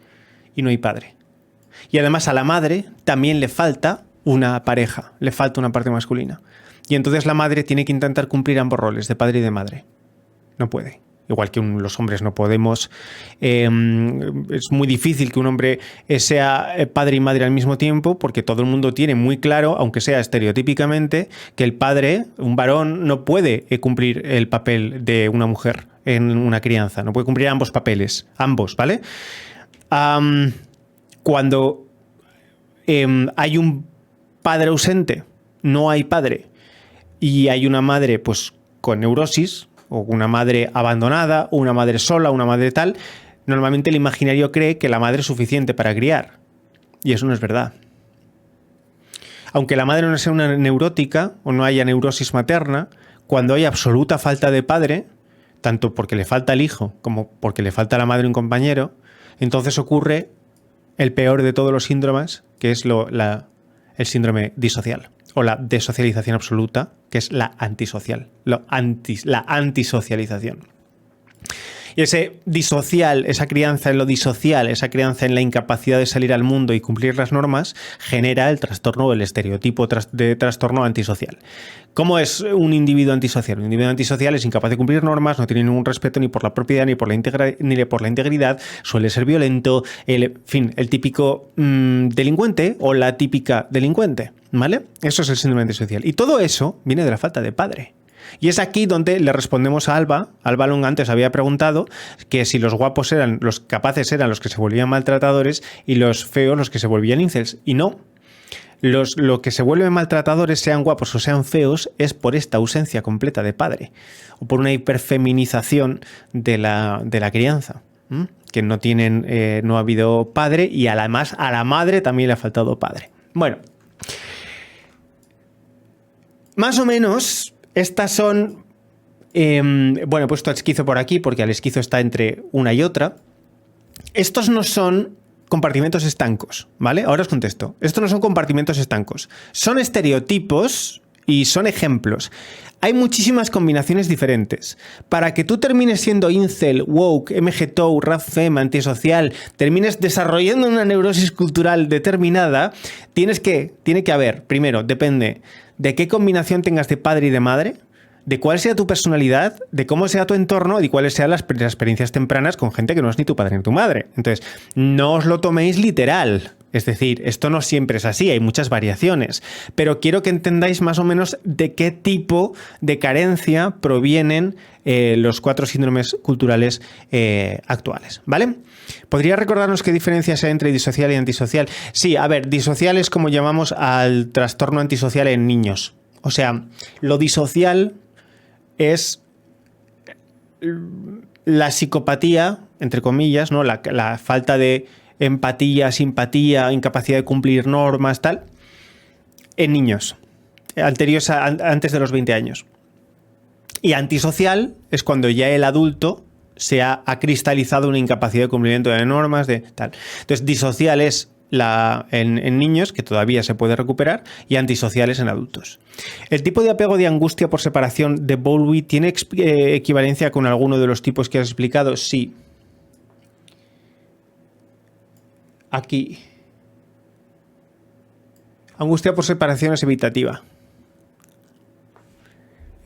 S1: y no hay padre. Y además a la madre también le falta una pareja, le falta una parte masculina. Y entonces la madre tiene que intentar cumplir ambos roles, de padre y de madre. No puede. igual que los hombres no podemos, es muy difícil que un hombre sea padre y madre al mismo tiempo, porque todo el mundo tiene muy claro, aunque sea estereotípicamente, que el padre, un varón, no puede cumplir el papel de una mujer en una crianza, no puede cumplir ambos papeles, ambos, ¿vale? Cuando hay un padre ausente, no hay padre, y hay una madre pues con neurosis, o una madre abandonada, o una madre sola, una madre tal, normalmente el imaginario cree que la madre es suficiente para criar. Y eso no es verdad. Aunque la madre no sea una neurótica o no haya neurosis materna, cuando hay absoluta falta de padre, tanto porque le falta el hijo como porque le falta a la madre un compañero, entonces ocurre el peor de todos los síndromes, que es el síndrome disocial, o la desocialización absoluta, que es la antisocial, la antisocialización. Y ese disocial, esa crianza en lo disocial, esa crianza en la incapacidad de salir al mundo y cumplir las normas, genera el trastorno o el estereotipo de trastorno antisocial. ¿Cómo es un individuo antisocial? Un individuo antisocial es incapaz de cumplir normas, no tiene ningún respeto ni por la propiedad ni por la integridad, suele ser violento, el típico delincuente o la típica delincuente, ¿vale? Eso es el síndrome antisocial. Y todo eso viene de la falta de padre. Y es aquí donde le respondemos a Alba. Alba Long antes había preguntado que si los guapos eran los capaces eran los que se volvían maltratadores y los feos los que se volvían incels. Y no. Lo que se vuelven maltratadores, sean guapos o sean feos, es por esta ausencia completa de padre o por una hiperfeminización de la crianza. Que no tienen, no ha habido padre y además a la madre también le ha faltado padre. Bueno, más o menos estas son, bueno, he puesto esquizo por aquí porque el esquizo está entre una y otra. Estos no son compartimentos estancos, ¿vale? Ahora os contesto. Estos no son compartimentos estancos. Son estereotipos y son ejemplos. Hay muchísimas combinaciones diferentes. Para que tú termines siendo incel, woke, MGTOW, radfem, antisocial, termines desarrollando una neurosis cultural determinada, tiene que haber, primero, depende de qué combinación tengas de padre y de madre, de cuál sea tu personalidad, de cómo sea tu entorno y cuáles sean las experiencias tempranas con gente que no es ni tu padre ni tu madre. Entonces, no os lo toméis literal. Es decir, esto no siempre es así, hay muchas variaciones. Pero quiero que entendáis más o menos de qué tipo de carencia provienen los 4 síndromes culturales actuales, ¿vale? ¿Podría recordarnos qué diferencias hay entre disocial y antisocial? Sí, a ver, disocial es como llamamos al trastorno antisocial en niños. O sea, lo disocial es la psicopatía, entre comillas, ¿no? La falta de empatía, simpatía, incapacidad de cumplir normas, tal, en niños, antes de los 20 años. Y antisocial es cuando ya el adulto ha cristalizado una incapacidad de cumplimiento de normas, de tal. Entonces, disocial es en niños, que todavía se puede recuperar, y antisociales en adultos. ¿El tipo de apego de angustia por separación de Bowlby tiene equivalencia con alguno de los tipos que has explicado? Sí. Aquí. Angustia por separación es evitativa.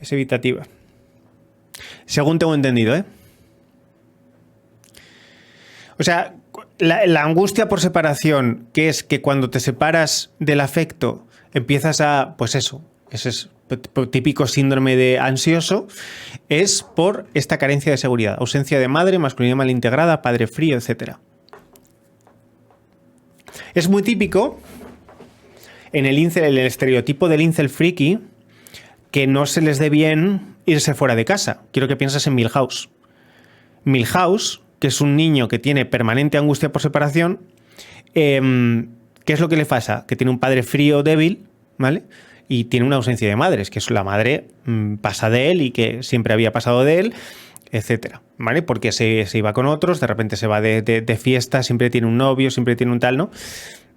S1: Es evitativa. Según tengo entendido, ¿eh? O sea, la angustia por separación, que es que cuando te separas del afecto empiezas a, pues eso, ese es típico síndrome de ansioso, es por esta carencia de seguridad, ausencia de madre, masculinidad mal integrada, padre frío, etc. Es muy típico en el estereotipo del incel friki que no se les dé bien irse fuera de casa. Quiero que pienses en Milhouse. Milhouse, que es un niño que tiene permanente angustia por separación, ¿qué es lo que le pasa? Que tiene un padre frío, débil, ¿vale? Y tiene una ausencia de madres, que es la madre pasa de él y que siempre había pasado de él, etcétera, ¿vale? Porque se iba con otros, de repente se va de fiesta, siempre tiene un novio, siempre tiene un tal, ¿no?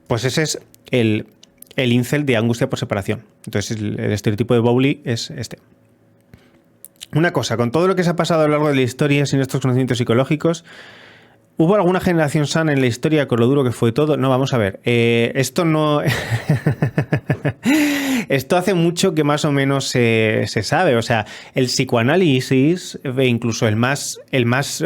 S1: Pues ese es el incel de angustia por separación. Entonces el estereotipo de Bowlby es este. Una cosa, con todo lo que se ha pasado a lo largo de la historia sin estos conocimientos psicológicos, ¿hubo alguna generación sana en la historia con lo duro que fue todo? No, vamos a ver. Esto no... Esto hace mucho que más o menos se sabe. O sea, el psicoanálisis, incluso el más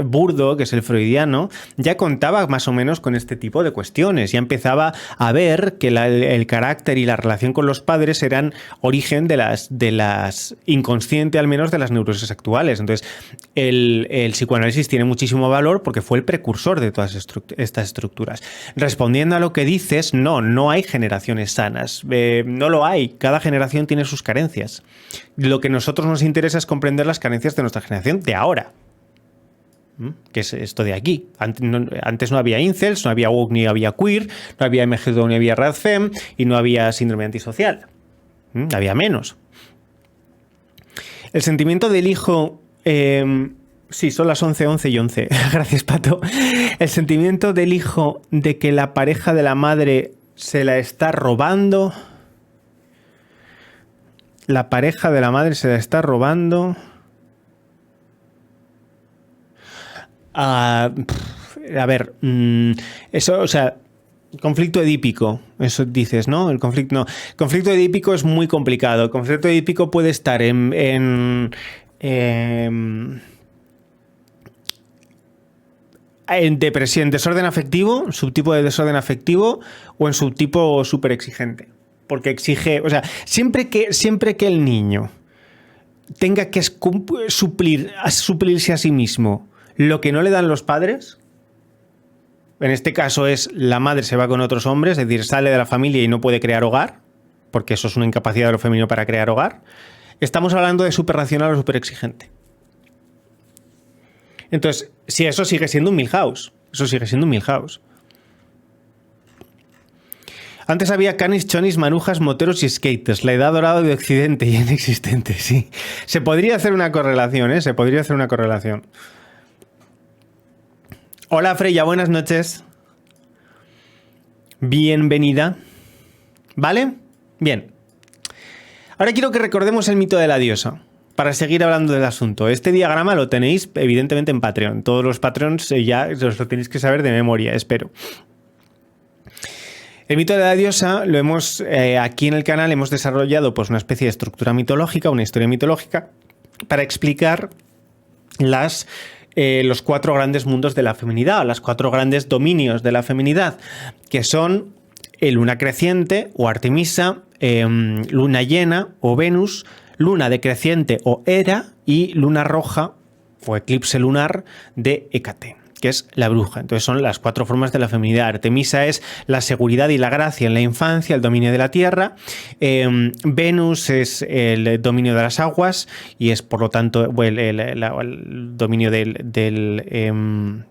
S1: burdo, que es el freudiano, ya contaba más o menos con este tipo de cuestiones. Ya empezaba a ver que el carácter y la relación con los padres eran origen de las inconsciente, al menos, de las neurosis actuales. Entonces, el psicoanálisis tiene muchísimo valor porque fue el precursor de todas estas estructuras. Respondiendo a lo que dices, no hay generaciones sanas. No lo hay. Cada generación tiene sus carencias. Lo que a nosotros nos interesa es comprender las carencias de nuestra generación de ahora. Que es esto de aquí. Antes no había incels, no había woke ni había queer, no había MGTOW ni había radfem y no había síndrome antisocial. Había menos. El sentimiento del hijo... sí, son las 11:11 y 11. Gracias, Pato. El sentimiento del hijo de que la pareja de la madre se la está robando. La pareja de la madre se la está robando. A ver, eso, o sea, conflicto edípico, eso dices, ¿no? El conflicto edípico es muy complicado. El conflicto edípico puede estar en depresión, desorden afectivo, subtipo de desorden afectivo, o en subtipo súper exigente. Porque exige, o sea, siempre que el niño tenga que suplirse a sí mismo lo que no le dan los padres, en este caso es la madre se va con otros hombres, es decir, sale de la familia y no puede crear hogar, porque eso es una incapacidad de lo femenino para crear hogar, estamos hablando de superracional o superexigente. Entonces, si eso sigue siendo un Milhouse, Antes había canis, chonis, manujas, moteros y skaters, la edad dorada de Occidente y inexistente, sí. Se podría hacer una correlación, ¿eh? Se podría hacer una correlación. Hola Freya, buenas noches. Bienvenida. ¿Vale? Bien. Ahora quiero que recordemos el mito de la diosa, para seguir hablando del asunto. Este diagrama lo tenéis evidentemente en Patreon. Todos los Patreons ya os lo tenéis que saber de memoria, espero. El mito de la diosa lo hemos, aquí en el canal hemos desarrollado pues una especie de estructura mitológica, una historia mitológica, para explicar los 4 grandes mundos de la feminidad, los 4 grandes dominios de la feminidad, que son luna creciente o Artemisa, luna llena o Venus, luna decreciente o Hera y luna roja o eclipse lunar de Hécate, que es la bruja. Entonces son las 4 formas de la feminidad. Artemisa es la seguridad y la gracia en la infancia, el dominio de la tierra. Venus es el dominio de las aguas y es por lo tanto el dominio de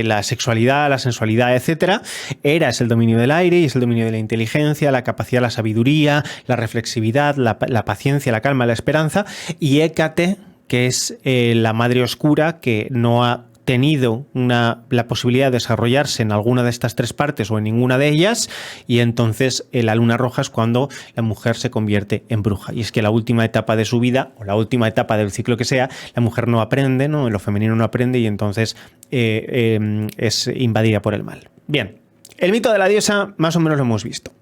S1: la sexualidad, la sensualidad, etc. Hera es el dominio del aire y es el dominio de la inteligencia, la capacidad, la sabiduría, la reflexividad, la paciencia, la calma, la esperanza. Y Hécate, que es la madre oscura que no ha tenido la posibilidad de desarrollarse en alguna de estas 3 partes o en ninguna de ellas, y entonces la luna roja es cuando la mujer se convierte en bruja. Y es que la última etapa de su vida, o la última etapa del ciclo que sea, la mujer no aprende, ¿no? En lo femenino no aprende y entonces es invadida por el mal. Bien, el mito de la diosa más o menos lo hemos visto.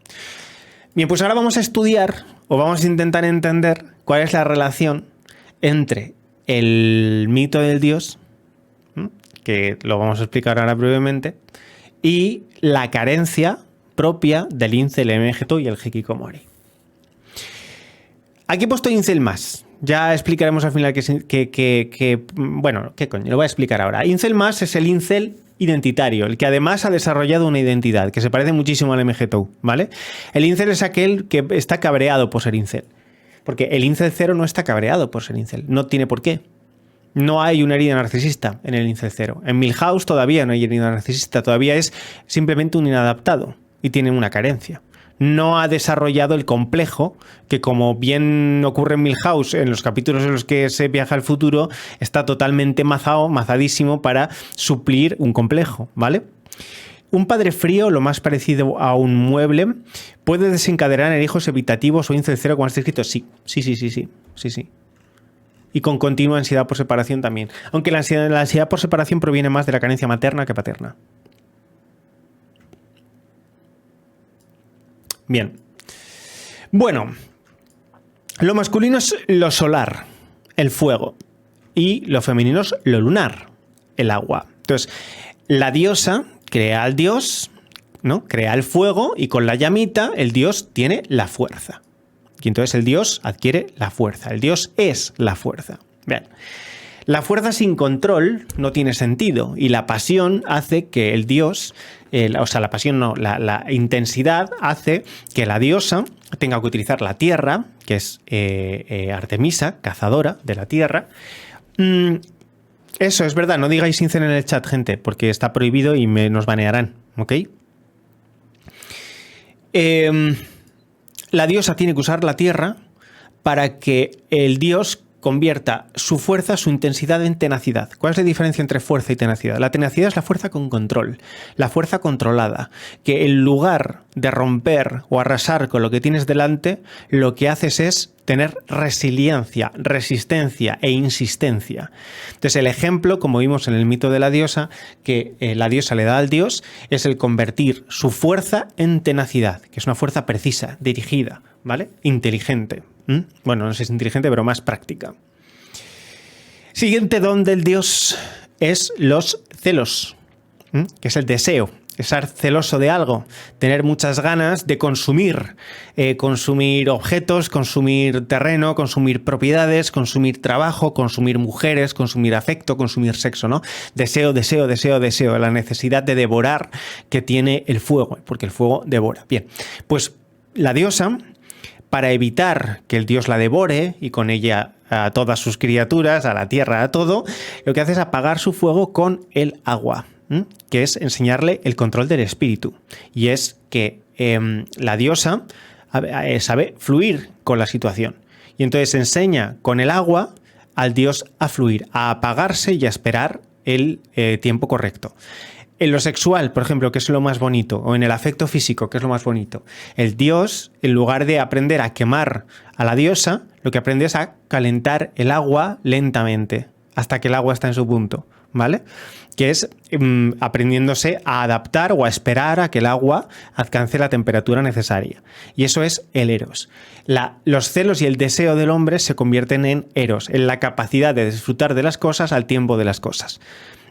S1: Bien, pues ahora vamos a estudiar, o vamos a intentar entender cuál es la relación entre el mito del dios, que lo vamos a explicar ahora brevemente, y la carencia propia del incel, el MGTOW y el hikikomori. Aquí he puesto incel más. Ya explicaremos al final bueno, ¿qué coño? Lo voy a explicar ahora. Incel más es el incel identitario, el que además ha desarrollado una identidad que se parece muchísimo al MGTOW, ¿vale? El incel es aquel que está cabreado por ser incel. Porque el incel cero no está cabreado por ser incel. No tiene por qué. No hay una herida narcisista en el incel cero. En Milhouse todavía no hay herida narcisista. Todavía es simplemente un inadaptado y tiene una carencia. No ha desarrollado el complejo que, como bien ocurre en Milhouse, en los capítulos en los que se viaja al futuro, está totalmente mazadísimo para suplir un complejo, ¿vale? Un padre frío, lo más parecido a un mueble, puede desencadenar en hijos evitativos o incel cero, como está escrito. Sí. Y con continua ansiedad por separación también. Aunque la ansiedad por separación proviene más de la carencia materna que paterna. Bien. Bueno, lo masculino es lo solar, el fuego, y lo femenino es lo lunar, el agua. Entonces, la diosa crea al dios, ¿no? Crea el fuego y con la llamita el dios tiene la fuerza. Y entonces el dios adquiere la fuerza. El dios es la fuerza. Bien. La fuerza sin control no tiene sentido y la pasión hace que el dios, la pasión no, la intensidad hace que la diosa tenga que utilizar la tierra, que es Artemisa, cazadora de la tierra. Eso es verdad, no digáis incel en el chat, gente, porque está prohibido y nos banearán, ¿ok? La diosa tiene que usar la tierra para que el dios convierta su fuerza, su intensidad en tenacidad. ¿Cuál es la diferencia entre fuerza y tenacidad? La tenacidad es la fuerza con control, la fuerza controlada, que en lugar de romper o arrasar con lo que tienes delante, lo que haces es tener resiliencia, resistencia e insistencia. Entonces el ejemplo, como vimos en el mito de la diosa, que la diosa le da al dios, es el convertir su fuerza en tenacidad, que es una fuerza precisa, dirigida, ¿vale? Inteligente. Bueno, no sé si es inteligente, pero más práctica. Siguiente don del dios es los celos, que es el deseo. Estar celoso de algo, tener muchas ganas de consumir, consumir objetos, consumir terreno, consumir propiedades, consumir trabajo, consumir mujeres, consumir afecto, consumir sexo, ¿no? Deseo, deseo, deseo, deseo, la necesidad de devorar que tiene el fuego, porque el fuego devora. Bien, pues la diosa, para evitar que el dios la devore y con ella a todas sus criaturas, a la tierra, a todo, lo que hace es apagar su fuego con el agua, que es enseñarle el control del espíritu. Y es que la diosa sabe fluir con la situación. Y entonces enseña con el agua al dios a fluir, a apagarse y a esperar el tiempo correcto. En lo sexual, por ejemplo, que es lo más bonito, o en el afecto físico, que es lo más bonito, el dios, en lugar de aprender a quemar a la diosa, lo que aprende es a calentar el agua lentamente, hasta que el agua está en su punto, ¿vale? Que es aprendiéndose a adaptar o a esperar a que el agua alcance la temperatura necesaria. Y eso es el eros. Los celos y el deseo del hombre se convierten en eros, en la capacidad de disfrutar de las cosas al tiempo de las cosas.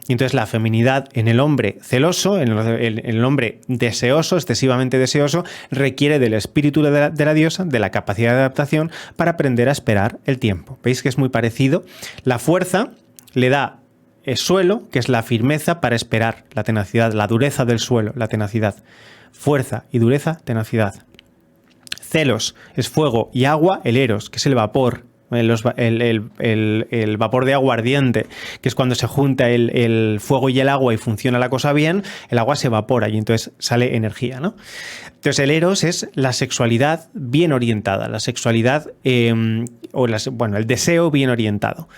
S1: Y entonces la feminidad en el hombre celoso, en el hombre deseoso, excesivamente deseoso, requiere del espíritu de la diosa, de la capacidad de adaptación para aprender a esperar el tiempo. ¿Veis que es muy parecido? La fuerza le da el suelo, que es la firmeza para esperar, la tenacidad, la dureza del suelo, la tenacidad. Fuerza y dureza, tenacidad. Celos es fuego y agua, el eros, que es el vapor. El vapor de agua ardiente, que es cuando se junta el fuego y el agua y funciona la cosa bien, el agua se evapora y entonces sale energía, ¿no? Entonces el eros es la sexualidad bien orientada, la sexualidad, el deseo bien orientado.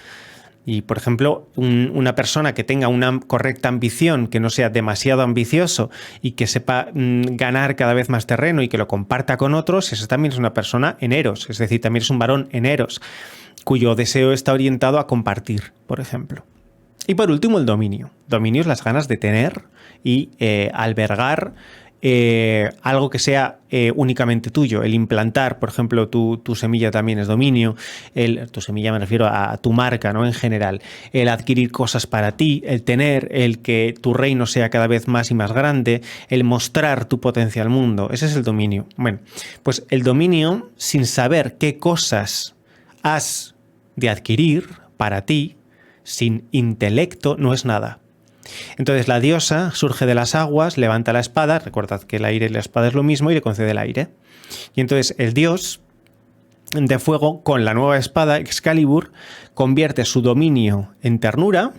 S1: Y, por ejemplo, una persona que tenga una correcta ambición, que no sea demasiado ambicioso y que sepa ganar cada vez más terreno y que lo comparta con otros, eso también es una persona en eros, es decir, también es un varón en eros, cuyo deseo está orientado a compartir, por ejemplo. Y por último, el dominio. Dominio es las ganas de tener y albergar algo que sea únicamente tuyo. El implantar, por ejemplo, tu semilla también es dominio. Tu semilla me refiero a tu marca, ¿no? En general. El adquirir cosas para ti, el tener, el que tu reino sea cada vez más y más grande, el mostrar tu potencia al mundo. Ese es el dominio. Bueno, pues el dominio, sin saber qué cosas has de adquirir para ti, sin intelecto, no es nada. Entonces la diosa surge de las aguas, levanta la espada, recordad que el aire y la espada es lo mismo, y le concede el aire. Y entonces el dios de fuego, con la nueva espada Excalibur, convierte su dominio en ternura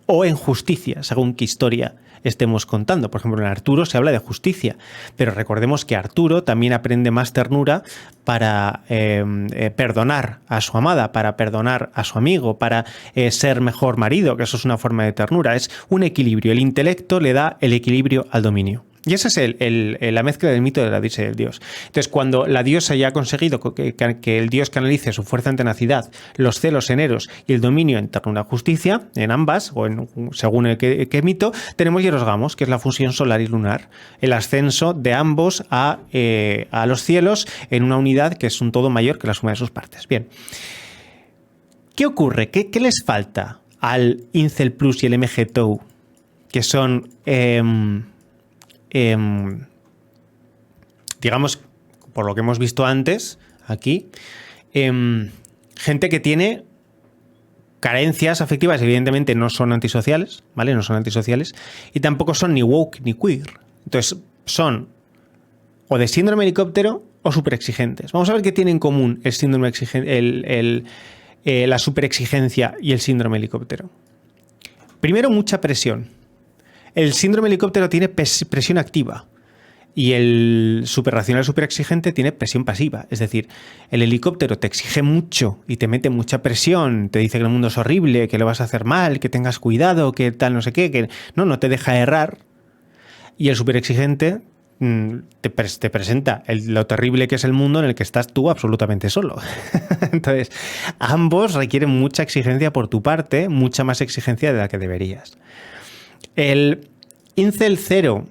S1: o en justicia, según qué historia estemos contando. Por ejemplo, en Arturo se habla de justicia, pero recordemos que Arturo también aprende más ternura para perdonar a su amada, para perdonar a su amigo, para ser mejor marido, que eso es una forma de ternura. Es un equilibrio. El intelecto le da el equilibrio al dominio. Y esa es la mezcla del mito de la diosa y el dios. Entonces, cuando la diosa ya ha conseguido que el dios canalice su fuerza en tenacidad, los celos en Eros y el dominio en torno a la justicia, en ambas, o según el que mito, tenemos Hierosgamos, que es la fusión solar y lunar, el ascenso de ambos a los cielos en una unidad que es un todo mayor que la suma de sus partes. Bien. ¿Qué ocurre? ¿Qué les falta al Incel Plus y el MGTOW? Que son... digamos, por lo que hemos visto antes, aquí, gente que tiene carencias afectivas, evidentemente no son antisociales, ¿vale? No son antisociales, y tampoco son ni woke ni queer. Entonces, son o de síndrome helicóptero o superexigentes. Vamos a ver qué tiene en común el síndrome la superexigencia y el síndrome helicóptero. Primero, mucha presión. El síndrome helicóptero tiene presión activa y el superracional superexigente tiene presión pasiva. Es decir, el helicóptero te exige mucho y te mete mucha presión, te dice que el mundo es horrible, que lo vas a hacer mal, que tengas cuidado, que tal no sé qué, que no te deja errar. Y el superexigente te presenta lo terrible que es el mundo en el que estás tú absolutamente solo. Entonces, ambos requieren mucha exigencia por tu parte, mucha más exigencia de la que deberías. El Incel 0,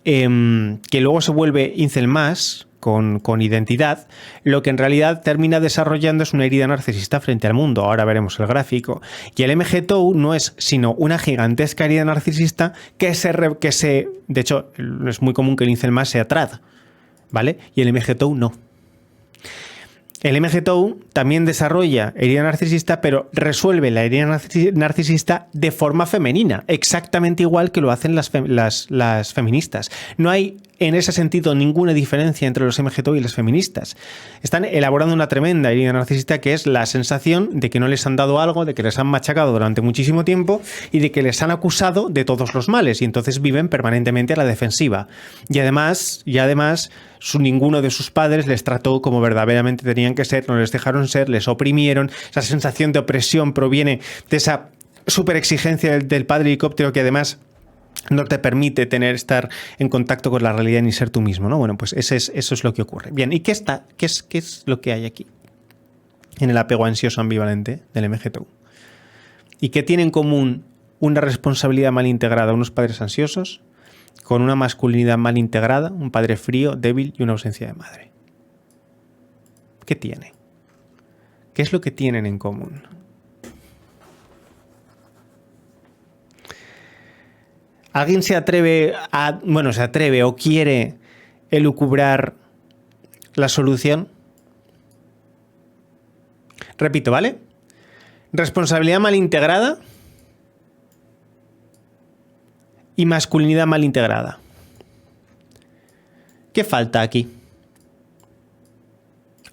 S1: que luego se vuelve Incel más, con identidad, lo que en realidad termina desarrollando es una herida narcisista frente al mundo. Ahora veremos el gráfico. Y el MGTOW no es sino una gigantesca herida narcisista de hecho, es muy común que el Incel más sea trad, ¿vale? Y el MGTOW no. El MGTOW también desarrolla herida narcisista, pero resuelve la herida narcisista de forma femenina, exactamente igual que lo hacen las feministas. No hay, en ese sentido, ninguna diferencia entre los MGTOW y las feministas. Están elaborando una tremenda herida narcisista que es la sensación de que no les han dado algo, de que les han machacado durante muchísimo tiempo y de que les han acusado de todos los males y entonces viven permanentemente a la defensiva. Y además ninguno de sus padres les trató como verdaderamente tenían que ser, no les dejaron ser, les oprimieron. Esa sensación de opresión proviene de esa superexigencia del padre helicóptero que además no te permite estar en contacto con la realidad ni ser tú mismo, ¿no? Bueno, pues eso es lo que ocurre. Bien, ¿y qué es lo que hay aquí en el apego ansioso ambivalente del MGTOW? ¿Y qué tiene en común una responsabilidad mal integrada, unos padres ansiosos, con una masculinidad mal integrada, un padre frío, débil y una ausencia de madre? ¿Qué tiene? ¿Qué es lo que tienen en común? ¿Alguien se atreve o quiere elucubrar la solución? Repito, ¿vale? Responsabilidad mal integrada y masculinidad mal integrada. ¿Qué falta aquí?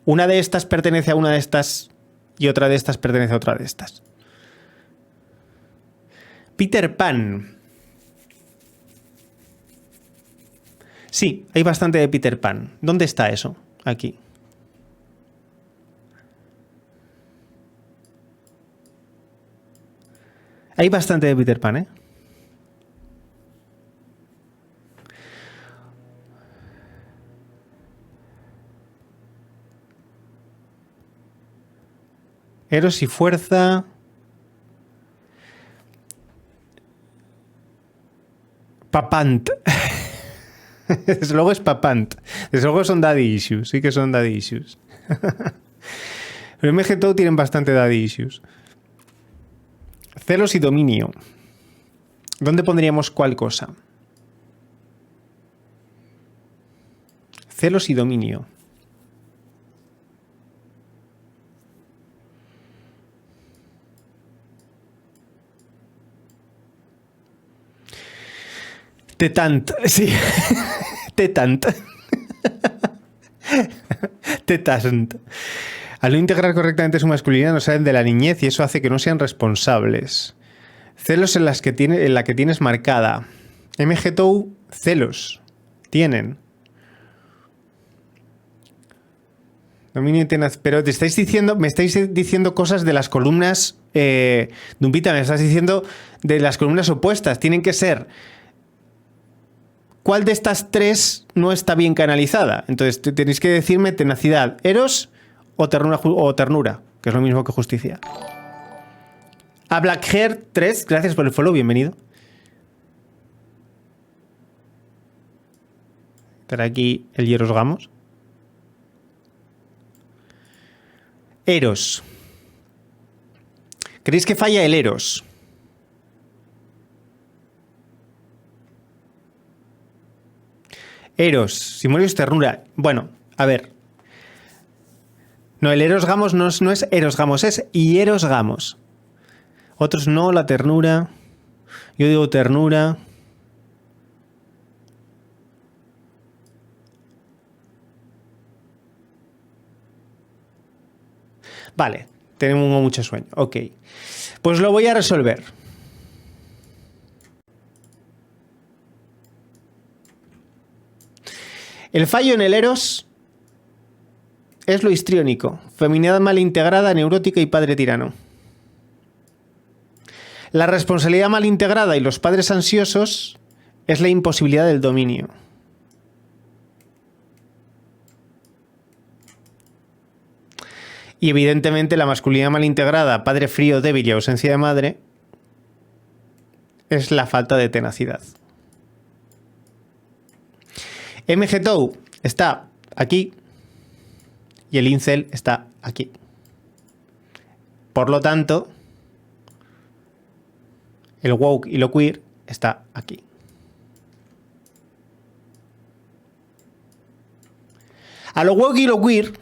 S1: Una de estas pertenece a una de estas y otra de estas pertenece a otra de estas. Peter Pan. Sí, hay bastante de Peter Pan. ¿Dónde está eso? Aquí. Hay bastante de Peter Pan, ¿eh? Eros y fuerza. Papant. Desde luego es papant. Desde luego son daddy issues. Sí que son daddy issues. Pero en MGTOW tienen bastante daddy issues. Celos y dominio. ¿Dónde pondríamos cuál cosa? Celos y dominio. Tetant, sí. Tetant. Tetant. Al no integrar correctamente su masculinidad no salen de la niñez y eso hace que no sean responsables. Celos en la que tienes marcada. MGTOW, celos. Tienen. Dominio tenaz. Pero me estáis diciendo cosas de las columnas. Dumpita, me estás diciendo de las columnas opuestas. Tienen que ser ¿cuál de estas tres no está bien canalizada? Entonces tenéis que decirme tenacidad, eros o ternura, que es lo mismo que justicia. A Blackhair 3, gracias por el follow, bienvenido. Estará aquí el Hieros Gamos. Eros. ¿Creéis que falla el Eros? Eros, Simonios ternura. Bueno, a ver. No, el Eros Gamos no es Eros Gamos, es Hieros Gamos. Otros no, la ternura. Yo digo ternura. Vale, tenemos mucho sueño. Ok. Pues lo voy a resolver. El fallo en el Eros es lo histriónico. Feminidad mal integrada, neurótica y padre tirano. La responsabilidad mal integrada y los padres ansiosos es la imposibilidad del dominio. Y evidentemente la masculinidad mal integrada, padre frío, débil y ausencia de madre, es la falta de tenacidad. MGTOW está aquí y el incel está aquí. Por lo tanto, el woke y lo queer está aquí. A lo woke y lo queer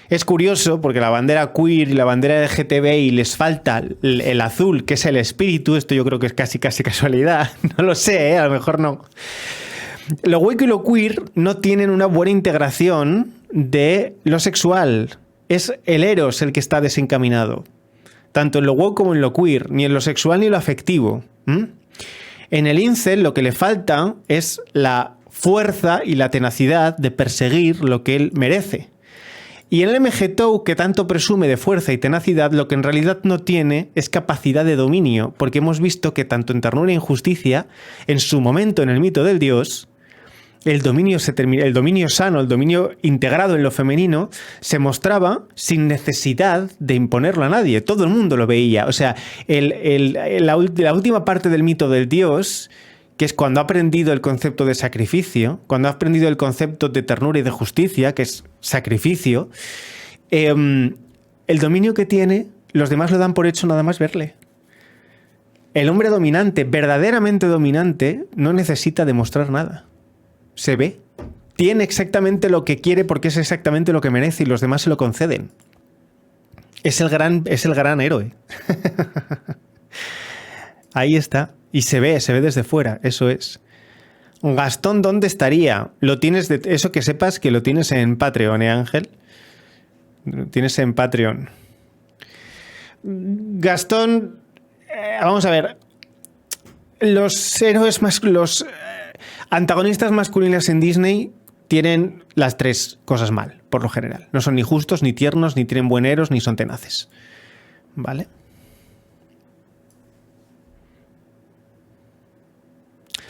S1: es curioso porque la bandera queer y la bandera LGTBI les falta el azul, que es el espíritu. Esto yo creo que es casi casualidad. No lo sé, a lo mejor no. Lo woke y lo queer no tienen una buena integración de lo sexual. Es el eros el que está desencaminado. Tanto en lo woke como en lo queer. Ni en lo sexual ni en lo afectivo. En el incel lo que le falta es la fuerza y la tenacidad de perseguir lo que él merece. Y en el MGTOW, que tanto presume de fuerza y tenacidad, lo que en realidad no tiene es capacidad de dominio, porque hemos visto que tanto en Ternura e Injusticia, en su momento en el mito del dios, el dominio sano, el dominio integrado en lo femenino, se mostraba sin necesidad de imponerlo a nadie. Todo el mundo lo veía. O sea, la última parte del mito del dios, que es cuando ha aprendido el concepto de sacrificio, cuando ha aprendido el concepto de ternura y de justicia, que es sacrificio, el dominio que tiene, los demás lo dan por hecho nada más verle. El hombre dominante, verdaderamente dominante, no necesita demostrar nada. Se ve. Tiene exactamente lo que quiere porque es exactamente lo que merece y los demás se lo conceden. Es el gran héroe. Ahí está. Y se ve desde fuera, eso es. Gastón, ¿dónde estaría? Lo tienes eso que sepas que lo tienes en Patreon, ¿eh, Ángel? Lo tienes en Patreon. Gastón, vamos a ver. Los antagonistas masculinos en Disney tienen las tres cosas mal, por lo general. No son ni justos, ni tiernos, ni tienen buen eros, ni son tenaces. ¿Vale?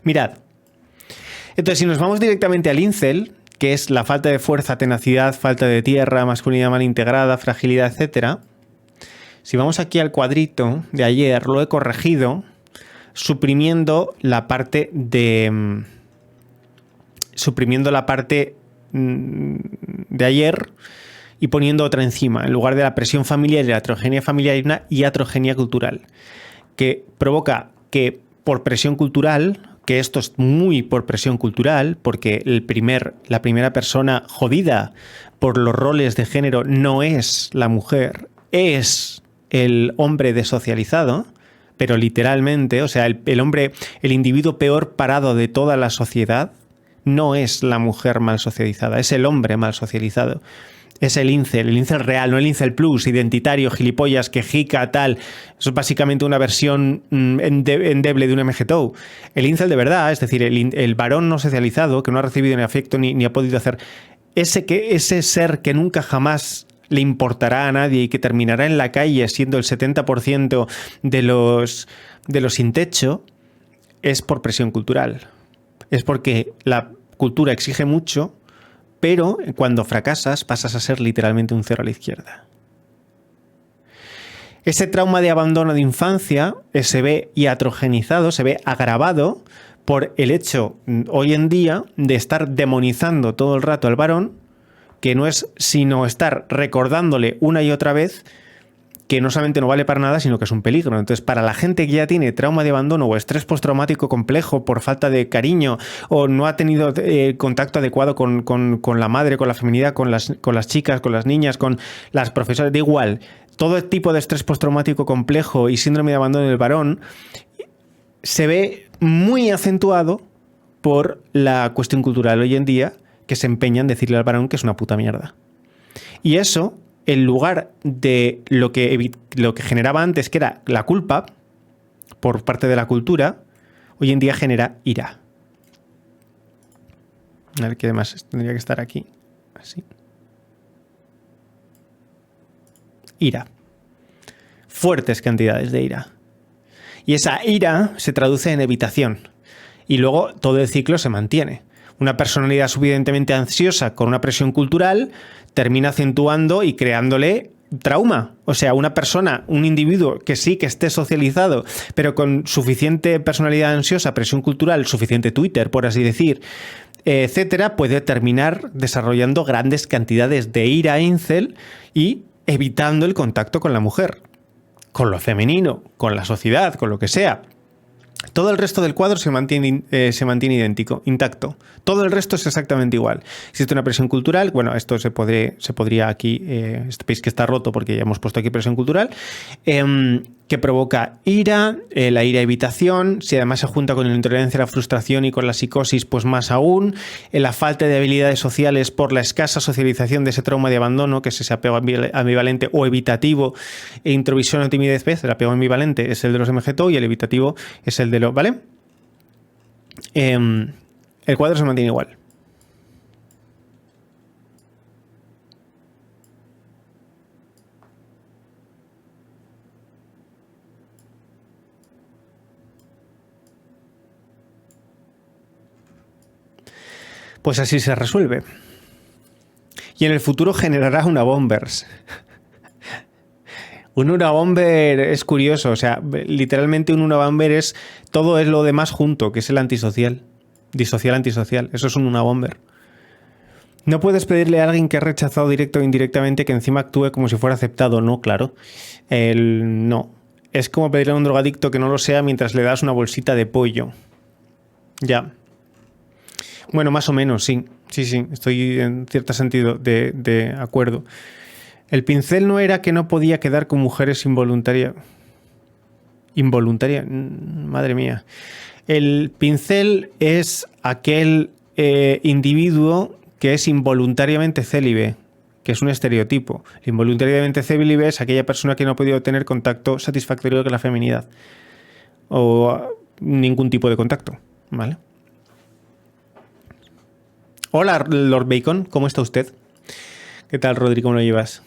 S1: Mirad. Entonces, si nos vamos directamente al incel, que es la falta de fuerza, tenacidad, falta de tierra, masculinidad mal integrada, fragilidad, etc. Si vamos aquí al cuadrito de ayer, lo he corregido suprimiendo la parte de ayer y poniendo otra encima. En lugar de la presión familiar y la heterogeneidad familiar, hay una iatrogenia cultural que provoca que por presión cultural, que esto es muy por presión cultural, porque la primera persona jodida por los roles de género no es la mujer, es el hombre desocializado, pero literalmente, o sea, el hombre, el individuo peor parado de toda la sociedad, no es la mujer mal socializada, es el hombre mal socializado. Es el incel real, no el incel plus, identitario, gilipollas, quejica, tal. Eso es básicamente una versión endeble de un MGTOW. El incel de verdad, es decir, el varón no socializado, que no ha recibido ni afecto ni ha podido hacer, ese ser que nunca jamás le importará a nadie y que terminará en la calle siendo el 70% de los sin techo, es por presión cultural. es porque la cultura exige mucho, pero cuando fracasas pasas a ser literalmente un cero a la izquierda. Ese trauma de abandono de infancia se ve iatrogenizado, se ve agravado por el hecho hoy en día de estar demonizando todo el rato al varón, que no es sino estar recordándole una y otra vez que no solamente no vale para nada, sino que es un peligro. Entonces, para la gente que ya tiene trauma de abandono o estrés postraumático complejo por falta de cariño o no ha tenido contacto adecuado con la madre, con la feminidad, con las chicas, con las niñas, con las profesoras, da igual, todo tipo de estrés postraumático complejo y síndrome de abandono del varón se ve muy acentuado por la cuestión cultural hoy en día, que se empeña en decirle al varón que es una puta mierda. Y eso, en lugar de lo que generaba antes, que era la culpa por parte de la cultura, hoy en día genera ira. A ver qué demás tendría que estar aquí. Así. Ira. Fuertes cantidades de ira. Y esa ira se traduce en evitación. Y luego todo el ciclo se mantiene. Una personalidad suficientemente ansiosa con una presión cultural termina acentuando y creándole trauma. O sea, una persona, un individuo que sí que esté socializado, pero con suficiente personalidad ansiosa, presión cultural, suficiente Twitter, por así decir, etcétera, puede terminar desarrollando grandes cantidades de ira incel y evitando el contacto con la mujer, con lo femenino, con la sociedad, con lo que sea. Todo el resto del cuadro se mantiene idéntico, intacto. Todo el resto es exactamente igual. Existe una presión cultural, bueno, esto se podría aquí, veis que está roto porque ya hemos puesto aquí presión cultural, que provoca ira, la ira evitación, si además se junta con la intolerancia, la frustración y con la psicosis, pues más aún, la falta de habilidades sociales por la escasa socialización de ese trauma de abandono, que es ese apego ambivalente o evitativo, e introvisión o timidez, ¿ves? El apego ambivalente es el de los MGTOW y el evitativo es el de los, ¿vale? El cuadro se mantiene igual. Pues así se resuelve. Y en el futuro generará una bombers. Un unabomber es curioso, o sea, literalmente un unabomber es todo es lo demás junto, que es el antisocial. Disocial, antisocial. Eso es un unabomber. No puedes pedirle a alguien que ha rechazado directo o indirectamente que encima actúe como si fuera aceptado. No, claro. No. Es como pedirle a un drogadicto que no lo sea mientras le das una bolsita de pollo. Ya. Bueno, más o menos, sí. Sí, estoy en cierto sentido de acuerdo. El pincel no era que no podía quedar con mujeres involuntaria. Involuntaria, madre mía. El pincel es aquel individuo que es involuntariamente célibe, que es un estereotipo. Involuntariamente célibe es aquella persona que no ha podido tener contacto satisfactorio con la feminidad. O ningún tipo de contacto, ¿vale? Hola, Lord Bacon, ¿cómo está usted? ¿Qué tal, Rodri? ¿Cómo lo llevas?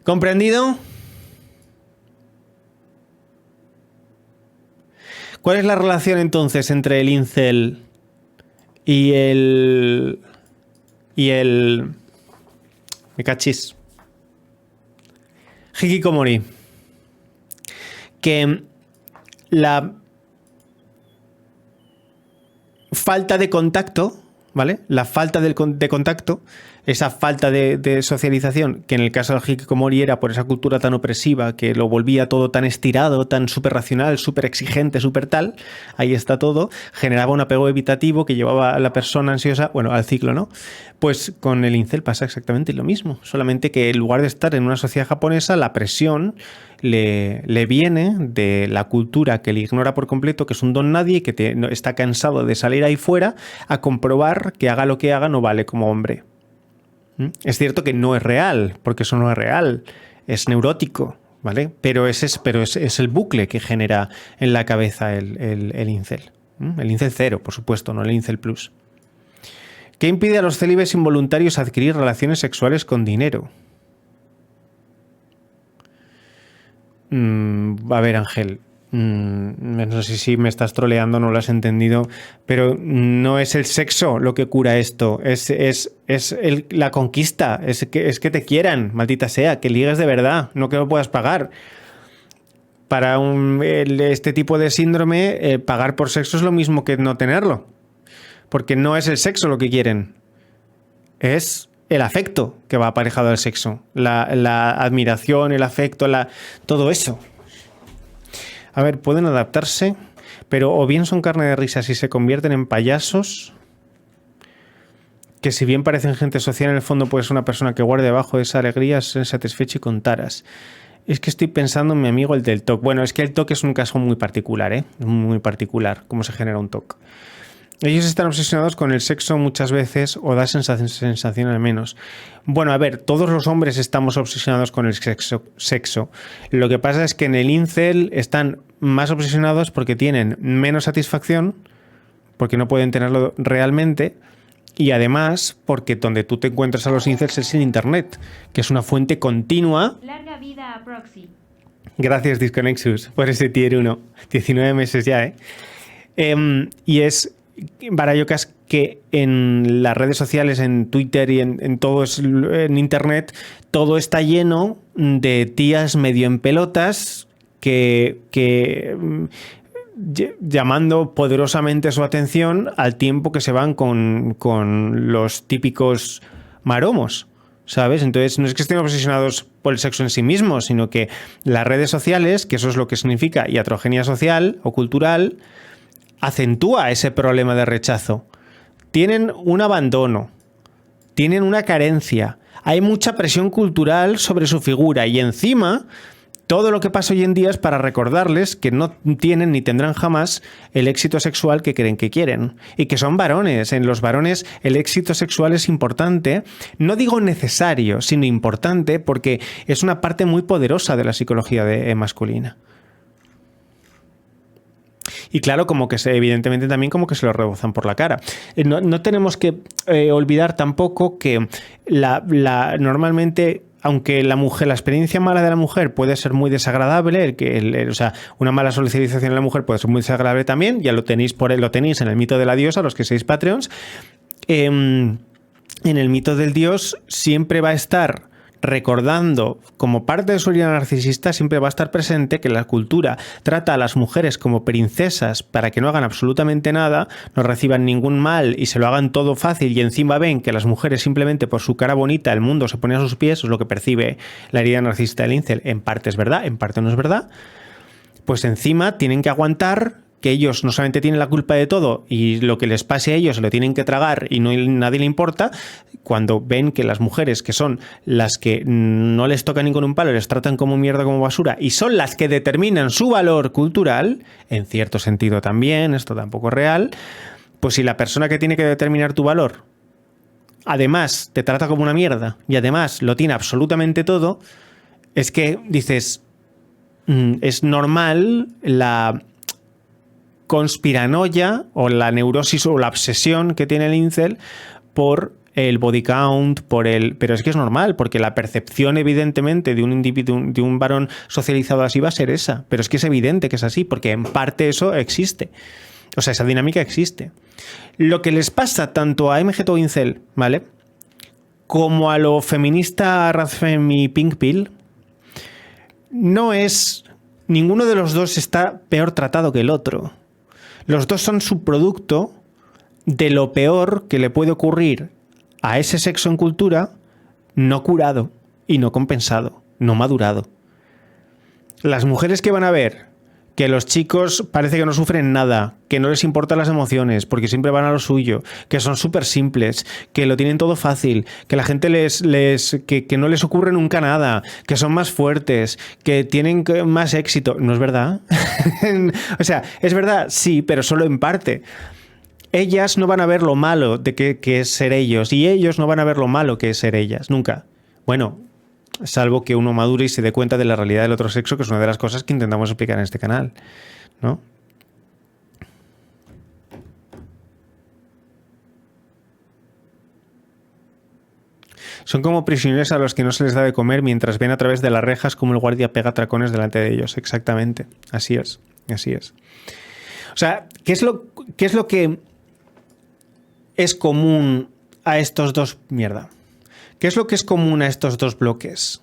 S1: ¿Comprendido? ¿Cuál es la relación entonces entre el incel y el... Me cachis. Hikikomori? Que la falta de contacto, ¿vale? La falta de contacto, esa falta de socialización, que en el caso del hikikomori era por esa cultura tan opresiva que lo volvía todo tan estirado, tan súper racional, súper exigente, súper tal, ahí está todo, generaba un apego evitativo que llevaba a la persona ansiosa, bueno, al ciclo, ¿no? Pues con el incel pasa exactamente lo mismo, solamente que en lugar de estar en una sociedad japonesa, la presión le viene de la cultura que le ignora por completo, que es un don nadie y que está cansado de salir ahí fuera a comprobar que haga lo que haga no vale como hombre. Es cierto que no es real, porque eso no es real, es neurótico, ¿vale? Pero es el bucle que genera en la cabeza el incel. El incel cero, por supuesto, no el incel plus. ¿Qué impide a los célibes involuntarios adquirir relaciones sexuales con dinero? A ver, Ángel, No sé si me estás troleando, no lo has entendido, pero no es el sexo lo que cura esto, es la conquista, es que te quieran, maldita sea, que ligues de verdad, no que lo puedas pagar. Para este tipo de síndrome, pagar por sexo es lo mismo que no tenerlo, porque no es el sexo lo que quieren, es el afecto que va aparejado al sexo, la admiración, el afecto, todo eso. A ver, pueden adaptarse, pero o bien son carne de risas y se convierten en payasos, que si bien parecen gente social, en el fondo puede ser una persona que guarde debajo de esa alegría, ser satisfecho y con taras. Es que estoy pensando en mi amigo el del TOC. Bueno, es que el TOC es un caso muy particular, ¿eh? Muy particular, cómo se genera un TOC. Ellos están obsesionados con el sexo muchas veces o da sensación al menos. Bueno, a ver, todos los hombres estamos obsesionados con el sexo. Lo que pasa es que en el incel están más obsesionados porque tienen menos satisfacción, porque no pueden tenerlo realmente, y además porque donde tú te encuentras a los incels es en internet, que es una fuente continua.
S2: Larga vida a Proxy.
S1: Gracias, Disconnexus, por ese tier 1. 19 meses ya, ¿eh? Y es Barayocas que en las redes sociales, en Twitter y en todo en internet, todo está lleno de tías medio en pelotas que llamando poderosamente su atención al tiempo que se van con los típicos maromos, ¿sabes? Entonces no es que estén obsesionados por el sexo en sí mismos, sino que las redes sociales, que eso es lo que significa iatrogenia social o cultural, acentúa ese problema de rechazo. Tienen un abandono, tienen una carencia, hay mucha presión cultural sobre su figura y encima todo lo que pasa hoy en día es para recordarles que no tienen ni tendrán jamás el éxito sexual que creen que quieren y que son varones. En los varones el éxito sexual es importante, no digo necesario, sino importante porque es una parte muy poderosa de la psicología masculina. Y claro, como que evidentemente también como que se lo rebozan por la cara. No tenemos que olvidar tampoco que normalmente, aunque la experiencia mala de la mujer puede ser muy desagradable, o sea, una mala socialización de la mujer puede ser muy desagradable también, ya lo tenéis en el mito de la diosa, los que sois Patreons. En el mito del dios siempre va a estar recordando, como parte de su herida narcisista, siempre va a estar presente que la cultura trata a las mujeres como princesas para que no hagan absolutamente nada, no reciban ningún mal y se lo hagan todo fácil, y encima ven que las mujeres simplemente por su cara bonita el mundo se pone a sus pies. Es lo que percibe la herida narcisista del incel. En parte es verdad, en parte no es verdad. Pues encima tienen que aguantar que ellos no solamente tienen la culpa de todo y lo que les pase a ellos se lo tienen que tragar y nadie le importa, cuando ven que las mujeres, que son las que no les tocan ni con un palo, les tratan como mierda, como basura, y son las que determinan su valor cultural, en cierto sentido también, esto tampoco es real, pues si la persona que tiene que determinar tu valor además te trata como una mierda y además lo tiene absolutamente todo, es que dices, es normal la conspiranoia o la neurosis o la obsesión que tiene el incel por el body count, pero es que es normal, porque la percepción evidentemente de un individuo, de un varón socializado así va a ser esa, pero es que es evidente que es así, porque en parte eso existe, o sea, esa dinámica existe. Lo que les pasa tanto a MGTOW incel, ¿vale?, como a lo feminista Radfem y Pink Pill, no es, ninguno de los dos está peor tratado que el otro. Los dos son subproducto de lo peor que le puede ocurrir a ese sexo en cultura no curado y no compensado, no madurado. Las mujeres que van a ver que los chicos parece que no sufren nada, que no les importan las emociones porque siempre van a lo suyo, que son súper simples, que lo tienen todo fácil, que la gente que no les ocurre nunca nada, que son más fuertes, que tienen más éxito. ¿No es verdad? O sea, es verdad, sí, pero solo en parte. Ellas no van a ver lo malo de que es ser ellos, y ellos no van a ver lo malo que es ser ellas, nunca. Bueno, salvo que uno madure y se dé cuenta de la realidad del otro sexo, que es una de las cosas que intentamos explicar en este canal, ¿no? Son como prisioneros a los que no se les da de comer mientras ven a través de las rejas como el guardia pega tracones delante de ellos. Exactamente, así es. Así es. O sea, ¿qué es lo que es común a estos dos... Mierda. ¿Qué es lo que es común a estos dos bloques?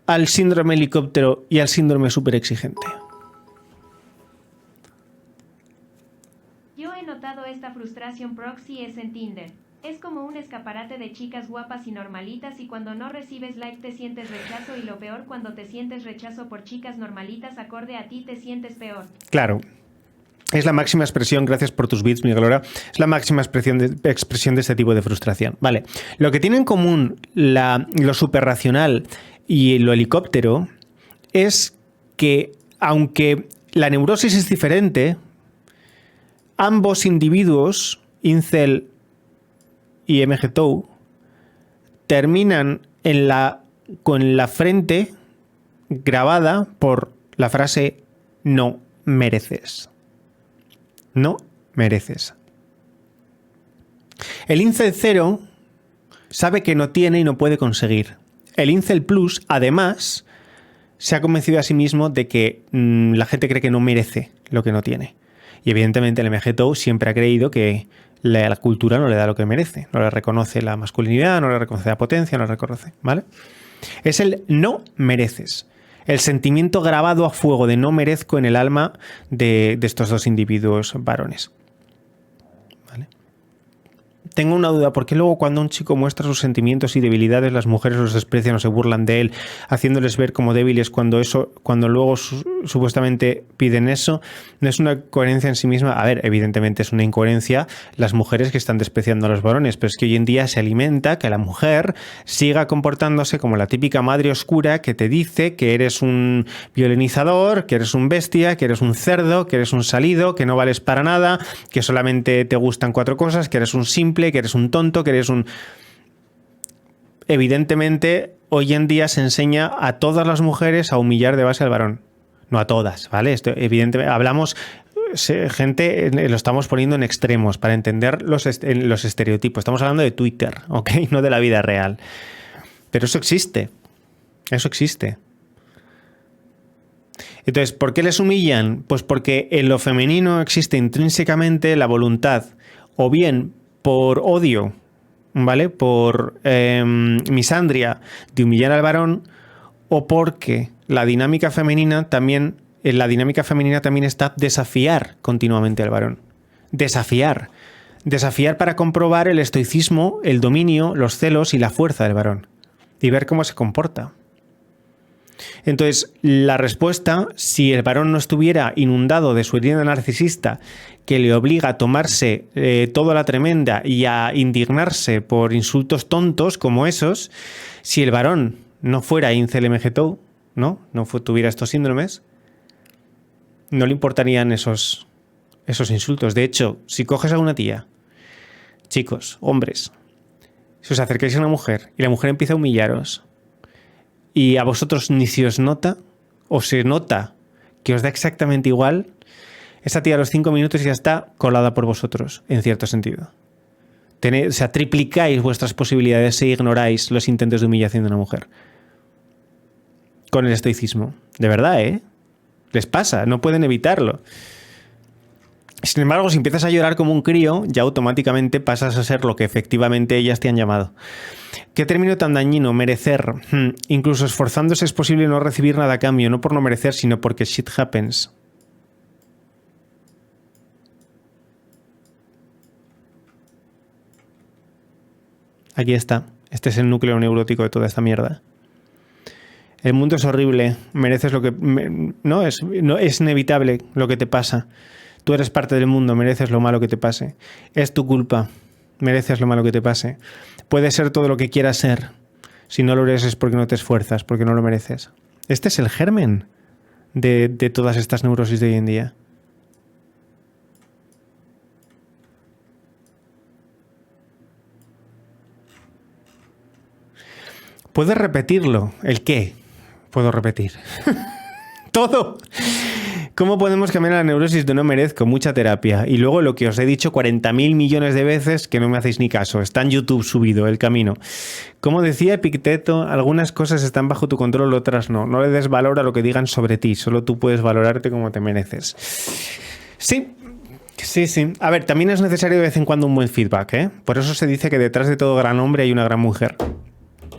S1: Al síndrome helicóptero y al síndrome superexigente.
S2: Yo he notado esta frustración proxy es en Tinder. Es como un escaparate de chicas guapas y normalitas y cuando no recibes like te sientes rechazo y lo peor cuando te sientes rechazo por chicas normalitas acorde a ti te sientes peor.
S1: Claro. Es la máxima expresión, gracias por tus bits, Miguel Lora, es la máxima expresión de este tipo de frustración. Vale. Lo que tiene en común lo superracional y lo helicóptero es que, aunque la neurosis es diferente, ambos individuos, incel y MGTOW, terminan con la frente grabada por la frase no mereces. No mereces. El incel 0 sabe que no tiene y no puede conseguir. El incel plus, además, se ha convencido a sí mismo de que la gente cree que no merece lo que no tiene. Y evidentemente el MGTOW siempre ha creído que la cultura no le da lo que merece. No le reconoce la masculinidad, no le reconoce la potencia, no le reconoce. ¿Vale? Es el no mereces. El sentimiento grabado a fuego de no merezco en el alma de estos dos individuos varones. ¿Vale? Tengo una duda, ¿por qué luego cuando un chico muestra sus sentimientos y debilidades las mujeres los desprecian o se burlan de él, haciéndoles ver como débiles cuando luego supuestamente piden eso? No es una coherencia en sí misma. A ver, evidentemente es una incoherencia las mujeres que están despreciando a los varones, pero es que hoy en día se alimenta que la mujer siga comportándose como la típica madre oscura que te dice que eres un violinizador, que eres un bestia, que eres un cerdo, que eres un salido, que no vales para nada, que solamente te gustan 4 cosas, que eres un simple, que eres un tonto, que eres un... Evidentemente, hoy en día se enseña a todas las mujeres a humillar de base al varón. No a todas, ¿vale? Esto, evidentemente, hablamos... Gente, lo estamos poniendo en extremos para entender los estereotipos. Estamos hablando de Twitter, ¿ok? No de la vida real. Pero eso existe. Eso existe. Entonces, ¿por qué les humillan? Pues porque en lo femenino existe intrínsecamente la voluntad, o bien por odio, ¿vale? Por misandria de humillar al varón, o porque la dinámica femenina también está desafiar continuamente al varón. Desafiar. Desafiar para comprobar el estoicismo, el dominio, los celos y la fuerza del varón. Y ver cómo se comporta. Entonces, la respuesta, si el varón no estuviera inundado de su herida narcisista que le obliga a tomarse toda la tremenda y a indignarse por insultos tontos como esos, si el varón no fuera incel MGTOW, no tuviera estos síndromes, no le importarían esos insultos. De hecho, si coges a una tía, chicos, hombres, si os acercáis a una mujer y la mujer empieza a humillaros y a vosotros ni se os nota, o se nota que os da exactamente igual, esa tía a los 5 minutos ya está colada por vosotros, en cierto sentido. O sea, triplicáis vuestras posibilidades si ignoráis los intentos de humillación de una mujer. Con el estoicismo. De verdad, ¿eh? Les pasa, no pueden evitarlo. Sin embargo, si empiezas a llorar como un crío, ya automáticamente pasas a ser lo que efectivamente ellas te han llamado. ¿Qué término tan dañino? Merecer. Incluso esforzándose es posible no recibir nada a cambio, no por no merecer, sino porque shit happens. Aquí está. Este es el núcleo neurótico de toda esta mierda. El mundo es horrible, mereces lo que... No, es inevitable lo que te pasa. Tú eres parte del mundo, mereces lo malo que te pase. Es tu culpa, mereces lo malo que te pase. Puedes ser todo lo que quieras ser. Si no lo eres es porque no te esfuerzas, porque no lo mereces. Este es el germen de todas estas neurosis de hoy en día. ¿Puedes repetirlo? ¿El qué? Puedo repetir. Todo. ¿Cómo podemos cambiar la neurosis de no merezco? Mucha terapia. Y luego lo que os he dicho 40.000 millones de veces que no me hacéis ni caso. Está en YouTube subido el camino. Como decía Epicteto, algunas cosas están bajo tu control, otras no. No le des valor a lo que digan sobre ti. Solo tú puedes valorarte como te mereces. Sí. Sí. A ver, también es necesario de vez en cuando un buen feedback, ¿eh? Por eso se dice que detrás de todo gran hombre hay una gran mujer.